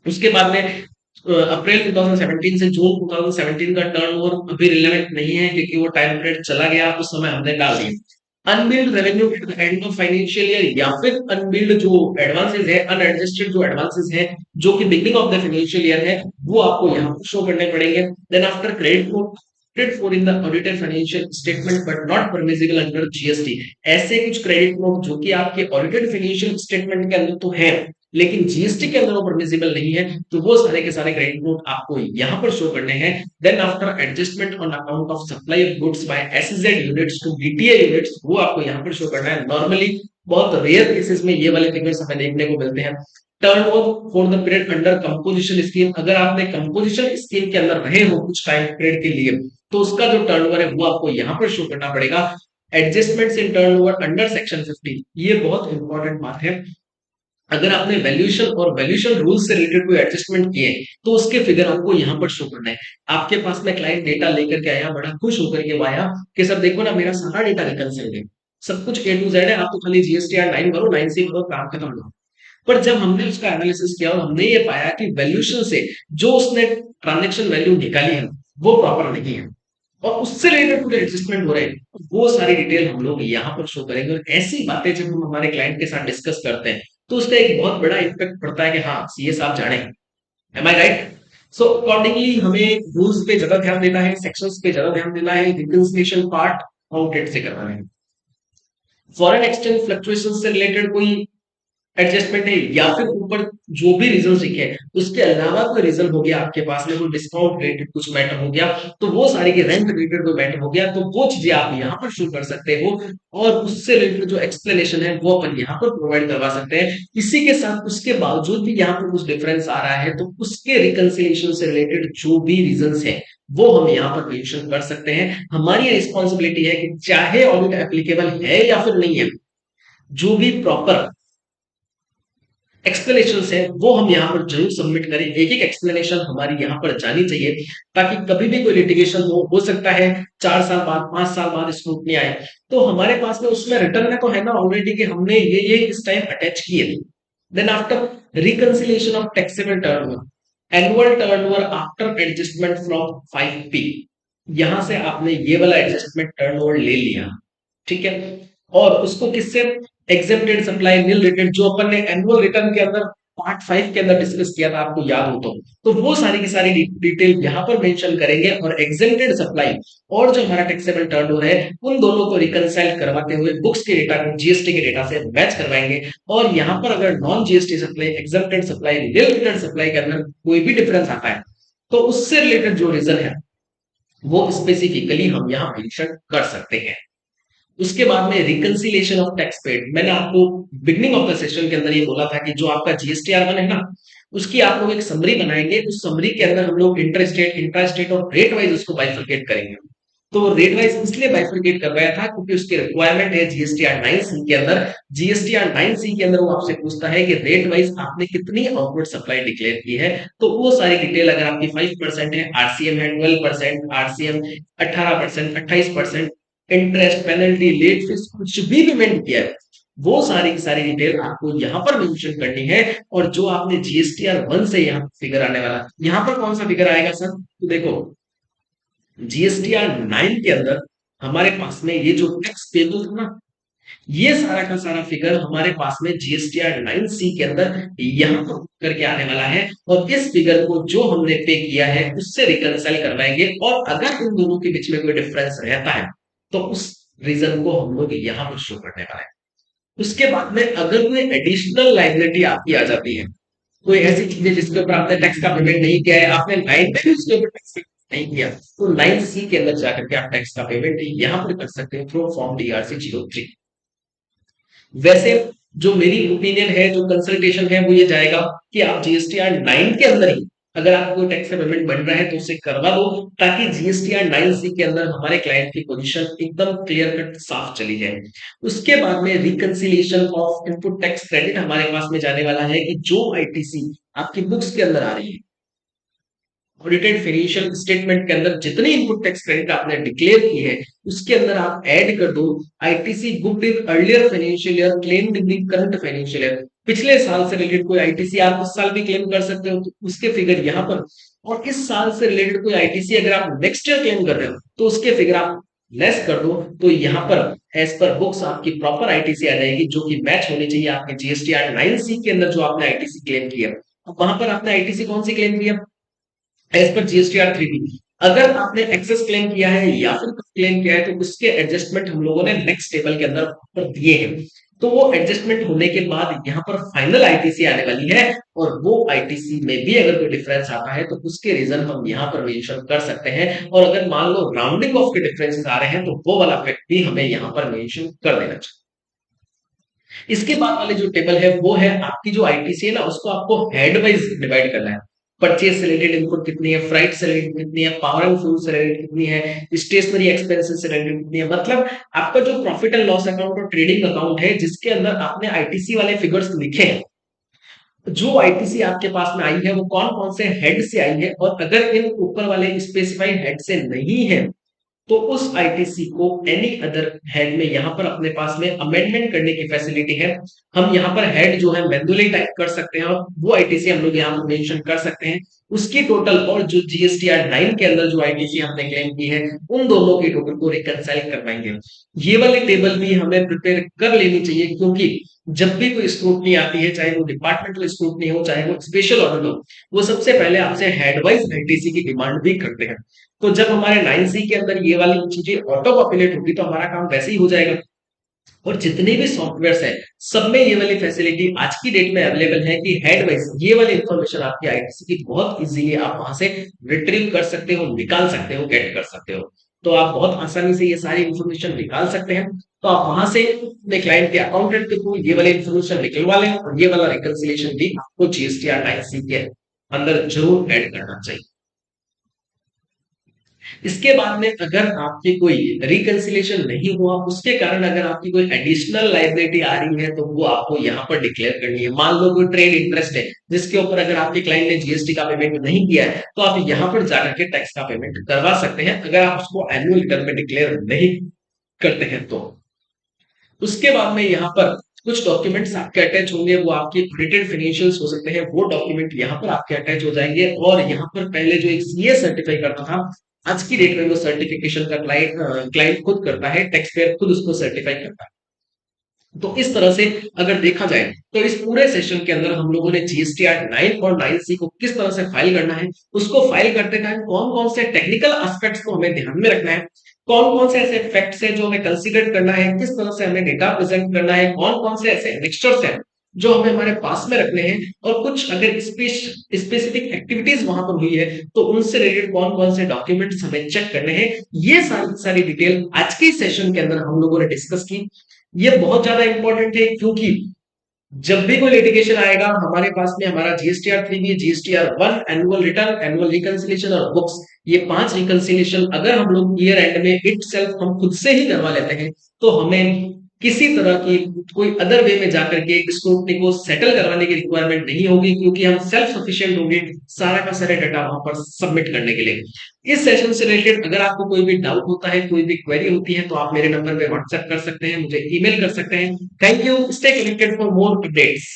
उसके बाद में अप्रैल 2017 से जून 2017 का टर्नओवर अभी रिलेवेंट नहीं है क्योंकि वो टाइम पीरियड चला गया, उस समय हमने डाल दिया। Unbilled revenue at the end of financial year या फिर अनबिल्ड जो एडवांसेस है, अनएडजस्टेड जो एडवांसेस है जो कि beginning of the financial year है, वो आपको यहाँ पर शो करने पड़ेंगे। Then after credit note for in the audited financial statement but not permissible under GST। ऐसे कुछ क्रेडिट नोट जो कि आपके ऑडिटेड फाइनेंशियल स्टेटमेंट के अंदर तो है लेकिन जीएसटी के अंदर वो परमिसिबल नहीं है, तो वो सारे के सारे क्रेडिट नोट आपको यहाँ पर शो करने हैं। Then after adjustment on account of supply of goods by SEZ units to BTA units, वो आपको यहाँ पर शो करना है। नॉर्मली बहुत रेयर केसेस में ये वाले फिगर्स हमें देखने को मिलते हैं। Turnover for the period under composition scheme, अगर आपने कंपोजिशन स्कीम के अंदर रहे हो कुछ टाइम पीरियड के लिए, तो उसका जो टर्नओवर है वो आपको यहाँ पर शो करना पड़ेगा। एडजस्टमेंट्स इन टर्नओवर अंडर सेक्शन 50, ये बहुत इंपॉर्टेंट बात है। अगर आपने वैल्यूएशन और वैल्यूएशन रूल से रिलेटेड कोई एडजस्टमेंट किए तो उसके फिगर आपको यहाँ पर शो करना है। आपके पास में क्लाइंट डेटा लेकर के आया, बड़ा खुश होकर के आया कि सर देखो ना मेरा सारा डेटा रिकंसिल्ड है, सब कुछ ए टू जेड है, आप तो खाली जीएसटीआर 9 भरो, 9 सी भरो, काम खत्म हो। पर जब हमने उसका एनालिसिस किया और हमने ये पाया कि वैल्यूएशन से जो उसने ट्रांजैक्शन वैल्यू निकाली है वो प्रॉपर नहीं है और उससे रिलेटेड पूरे एडजस्टमेंट हो रहे हैं, वो सारी डिटेल हम लोग यहाँ पर शो करेंगे। और ऐसी बातें जब हम हमारे क्लाइंट के साथ डिस्कस करते हैं तो उसका एक बहुत बड़ा इम्पैक्ट पड़ता है कि हाँ सीए साहब जाने, M I right. So accordingly हमें रूल्स पे ज्यादा ध्यान देना है, सेक्शंस पे ज्यादा ध्यान देना है, रिकंसिलिएशन पार्ट आउटडेट से करना है। फॉरेन एक्सचेंज फ्लक्चुएशन से रिलेटेड कोई एडजस्टमेंट है या फिर ऊपर जो भी रीजन लिखे हैं उसके अलावा कोई रीजन हो गया आपके पास में, कोई डिस्काउंट रिलेटेड कुछ मैटर हो गया, तो वो सारी के रेंट रिलेटेड कोई मैटर हो गया, तो वो चीजें आप यहाँ पर शुरू कर सकते हो और उससे रिलेटेड जो एक्सप्लेनेशन है वो अपन यहाँ पर प्रोवाइड करवा सकते हैं। इसी के साथ उसके बावजूद भी यहाँ पर कुछ डिफरेंस आ रहा है तो उसके रिकंसिलिएशन से रिलेटेड जो भी रीजन है वो हम यहाँ पर मेंशन कर सकते हैं। हमारी रिस्पॉन्सिबिलिटी है कि चाहे ऑडिट एप्लीकेबल है या फिर नहीं है, जो भी प्रॉपर एक्सप्लेनेशन है वो हम यहाँ पर जरूर सबमिट करें। एक एक एक्सप्लेनेशन हमारी यहाँ पर जानी चाहिए ताकि कभी भी कोई लिटिगेशन हो सकता है 4 साल बाद 5 साल बाद स्क्रूटनी आए तो हमारे पास में उसमें रिटर्न में तो है ना ऑलरेडी कि हमने ये इस टाइम अटैच किए थे। Then after reconciliation of taxable turnover, annual turnover after adjustment from 5P, यहां से आपने ये वाला एडजस्टमेंट टर्नओवर ले लिया, ठीक है, और उसको किससे एग्जेम्प्टेड सप्लाई नील रिटर्न जो अपन ने एनुअल रिटर्न के अंदर पार्ट 5 के अंदर डिस्कस किया था आपको याद हो तो वो सारी की सारी डिटेल यहाँ पर मेंशन करेंगे और एग्जेम्प्टेड सप्लाई और जो हमारा टैक्सेबल टर्नओवर है उन दोनों को रिकंसाइल करवाते हुए बुक्स के डेटा को जीएसटी के डेटा से मैच करवाएंगे। और यहाँ पर अगर non GST supply, exempted supply, nil return supply के अंदर कोई भी डिफरेंस आता है तो उससे रिलेटेड जो रीजन है वो स्पेसिफिकली हम यहाँ मेंशन कर सकते हैं। उसके बाद में रिकंसिलिएशन ऑफ टैक्स पेड, मैंने आपको बिगनिंग ऑफ द सेशन के अंदर ये बोला था कि जो आपका जीएसटीआर 1 है ना उसकी आप लोग एक समरी बनाएंगे, उस समरी के अंदर हम लोग इंटर स्टेट, इंट्रा स्टेट और रेट वाइज उसको बाइफरकेट करेंगे। तो रेट वाइज इसलिए बाइफरकेट करवाया था क्योंकि उसकी रिक्वायरमेंट है जीएसटीआर 9C के अंदर। जीएसटीआर 9C के अंदर वो आपसे पूछता है कि रेट वाइज आपने कितनी आउटपुट सप्लाई डिक्लेयर की है, तो वो सारी डिटेल अगर आपकी 5% है, आरसीएम है 12%, RCM 18%, 28%, interest, penalty, late fees कुछ भी पेमेंट किया है वो सारी की सारी डिटेल आपको यहाँ पर मेंशन करनी है। और जो आपने जीएसटीआर 1 से यहाँ फिगर आने वाला, यहाँ पर कौन सा फिगर आएगा सर, तो देखो जीएसटीआर 9 के अंदर हमारे पास में ये जो टैक्स पेबल था ना, ये सारा का सारा फिगर हमारे पास में जीएसटीआर 9C के अंदर यहाँ पर करके आने वाला है और इस फिगर को जो हमने पे किया है उससे रिकंसाइल करवाएंगे और अगर इन दोनों के बीच में कोई डिफरेंस रहता है तो उस रीजन को हम लोग यहाँ पर शो करने वाले हैं। उसके बाद में अगर कोई एडिशनल लाइबिलिटी आपकी आ जाती है, कोई ऐसी चीजें जिसके ऊपर आपने टैक्स का पेमेंट नहीं किया है, आपने 9 में भी उसके ऊपर टैक्स नहीं किया, तो 9C के अंदर जाकर के आप टैक्स का पेमेंट यहाँ पर कर सकते हैं थ्रू फॉर्म DRC 03। वैसे जो मेरी ओपिनियन है, जो कंसल्टेशन है वो ये जाएगा कि आप जीएसटीआर 9 के अंदर ही अगर आपको टैक्स का पेमेंट बन रहा है तो उसे करवा दो ताकि जीएसटीआर 9C के अंदर हमारे क्लाइंट की पोजीशन एकदम क्लियर कट साफ चली जाए। उसके बाद में reconciliation of input tax credit हमारे पास में जाने वाला है कि जो आईटीसी आपकी बुक्स के अंदर आ रही है, ऑडिटेड फाइनेंशियल स्टेटमेंट के अंदर जितनी इनपुट टैक्स क्रेडिट आपने डिक्लेयर की है उसके अंदर आप ऐड कर दो ITC booked in earlier financial year claimed in the current financial year. पिछले साल से रिलेटेड कोई आईटीसी आप उस साल भी क्लेम कर सकते हो, तो उसके फिगर यहाँ पर, और इस साल से रिलेटेड कोई आईटीसी अगर आप नेक्स्ट ईयर क्लेम कर रहे हो तो उसके फिगर आप लेस कर दो, तो यहाँ पर एज पर बुक्स आपकी प्रॉपर आईटीसी आ जाएगी, जो कि मैच होनी चाहिए आपके जीएसटीआर 9C के अंदर जो आपने आईटीसी क्लेम किया। अब वहां पर आपने आईटीसी कौन सी क्लेम किया, एज पर जीएसटीआर 3B। अगर आपने एक्सेस क्लेम किया है या फिर क्लेम किया है तो उसके एडजस्टमेंट हम लोगों ने नेक्स्ट टेबल के अंदर पर दिए हैं। तो वो एडजस्टमेंट होने के बाद यहाँ पर फाइनल आईटीसी आने वाली है, और वो आईटीसी में भी अगर कोई डिफरेंस आता है तो उसके रीजन हम यहाँ पर मेंशन कर सकते हैं, और अगर मान लो राउंडिंग ऑफ के डिफरेंसेस आ रहे हैं तो वो वाला फैक्ट भी हमें यहाँ पर मेंशन कर देना चाहिए। इसके बाद वाले जो टेबल है वो है आपकी जो आईटीसी है ना, उसको आपको हेड वाइज डिवाइड करना है। परचेज से रिलेटेड इनपुट कितनी है, फ्राइट से रिलेटेड कितनी है, पावर एंड फ्यूल से रिलेटेड कितनी है, स्टेशनरी एक्सपेंसेस से रिलेटेड कितनी है। मतलब आपका जो प्रॉफिट एंड लॉस अकाउंट और ट्रेडिंग अकाउंट है जिसके अंदर आपने आईटीसी वाले फिगर्स लिखे हैं, जो आईटीसी आपके पास में आई है वो कौन कौन से हेड से आई है, और अगर इन ऊपर वाले स्पेसिफाइड हेड से नहीं है तो उस आईटीसी को एनी अदर हेड में यहाँ पर अपने पास में अमेंडमेंट करने की फैसिलिटी है। हम यहाँ पर हेड जो है मैन्युअली टाइप कर सकते हैं, और वो आईटीसी हम लोग यहाँ पर मेंशन कर सकते हैं उसकी टोटल, और जो जीएसटीआर 9 के अंदर जो आईटीसी हमने क्लेम की है उन दोनों की टोटल को रिकंसाइल करवाएंगे। ये वाली टेबल भी हमें प्रिपेयर कर लेनी चाहिए, क्योंकि जब भी कोई स्क्रूटनी आती है, चाहे वो डिपार्टमेंटल स्क्रूटनी हो चाहे वो स्पेशल ऑडिट हो, वो सबसे पहले आपसे हेड वाइज आईटीसी की डिमांड भी करते हैं। तो जब हमारे 9C के अंदर ये वाली चीजें ऑटो पॉपुलेट होगी तो हमारा काम वैसे ही हो जाएगा। और जितने भी सॉफ्टवेयर है सब में ये वाली फैसिलिटी आज की डेट में अवेलेबल है कि हेड वाइज ये वाली इंफॉर्मेशन आपकी आईटीसी की बहुत इजीली आप वहां से रिट्रीव कर सकते हो, निकाल सकते हो, गेट कर सकते हो। तो आप बहुत आसानी से ये सारी इंफॉर्मेशन निकाल सकते हैं। तो आप वहां से अपने क्लाइंट के अकाउंटेंट के थ्रू ये वाली इंफॉर्मेशन निकलवा लें, और ये वाला रिकंसिलिएशन भी आपको जीएसटीआर 9C के अंदर जरूर ऐड करना चाहिए। इसके बाद में अगर आपकी कोई रिकंसिलिएशन नहीं हुआ, उसके कारण अगर आपकी कोई एडिशनल लायबिलिटी आ रही है तो वो आपको यहाँ पर डिक्लेयर करनी है। मान लो कोई ट्रेड इंटरेस्ट है जिसके ऊपर अगर आपके क्लाइंट ने जीएसटी का पेमेंट नहीं किया है, तो आप यहाँ पर जाकर के टैक्स का पेमेंट करवा सकते हैं, अगर आप उसको एनुअल रिटर्न में डिक्लेयर नहीं करते हैं तो। उसके बाद में यहाँ पर कुछ डॉक्यूमेंट्स आपके अटैच होंगे, वो आपके ऑडिटेड फाइनेंशियल्स हो सकते हैं, वो डॉक्यूमेंट यहाँ पर आपके अटैच हो जाएंगे। और यहाँ पर पहले जो एक सीए सर्टिफाई करता था, आज की डेट में वो सर्टिफिकेशन का क्लाइंट खुद करता है, टैक्स पेयर खुद उसको सर्टिफाई करता है। तो इस तरह से अगर देखा जाए तो इस पूरे सेशन के अंदर हम लोगों ने जीएसटीआर 9 और 9C को किस तरह से फाइल करना है, उसको फाइल करते टाइम कौन कौन से टेक्निकल एस्पेक्ट्स को हमें ध्यान में रखना है, कौन कौन से ऐसे फैक्ट्स है जो हमें कंसीडर करना है, किस तरह से हमें डेटा प्रेजेंट करना है, कौन कौन से ऐसे मिक्सचर्स हैं जो हमें हमारे पास में रखने हैं, और कुछ अगर स्पेसिफिक एक्टिविटीज वहां पर हुई है तो उनसे रिलेटेड कौन कौन से डॉक्यूमेंट्स हमें चेक करने हैं, ये सारी सारी डिटेल आज के सेशन के अंदर हम लोगों ने डिस्कस की। ये बहुत ज्यादा इंपॉर्टेंट है, क्योंकि जब भी कोई लिटिगेशन आएगा हमारे पास में हमारा GSTR 3B, GSTR 1, annual return, annual reconciliation और बुक्स, ये 5 रिकंसिलिएशन अगर हम लोग ईयर एंड में इट सेल्फ हम खुद से ही करवा लेते हैं तो हमें किसी तरह की कोई अदर वे में जाकर के स्क्रूटनी को सेटल करवाने की रिक्वायरमेंट नहीं होगी, क्योंकि हम सेल्फ सफिशिएंट होंगे सारा का सारा डाटा वहां पर सबमिट करने के लिए। इस सेशन से रिलेटेड अगर आपको कोई भी डाउट होता है, कोई भी क्वेरी होती है, तो आप मेरे नंबर पे व्हाट्सएप कर सकते हैं, मुझे ईमेल कर सकते हैं। Thank you, stay connected for more updates.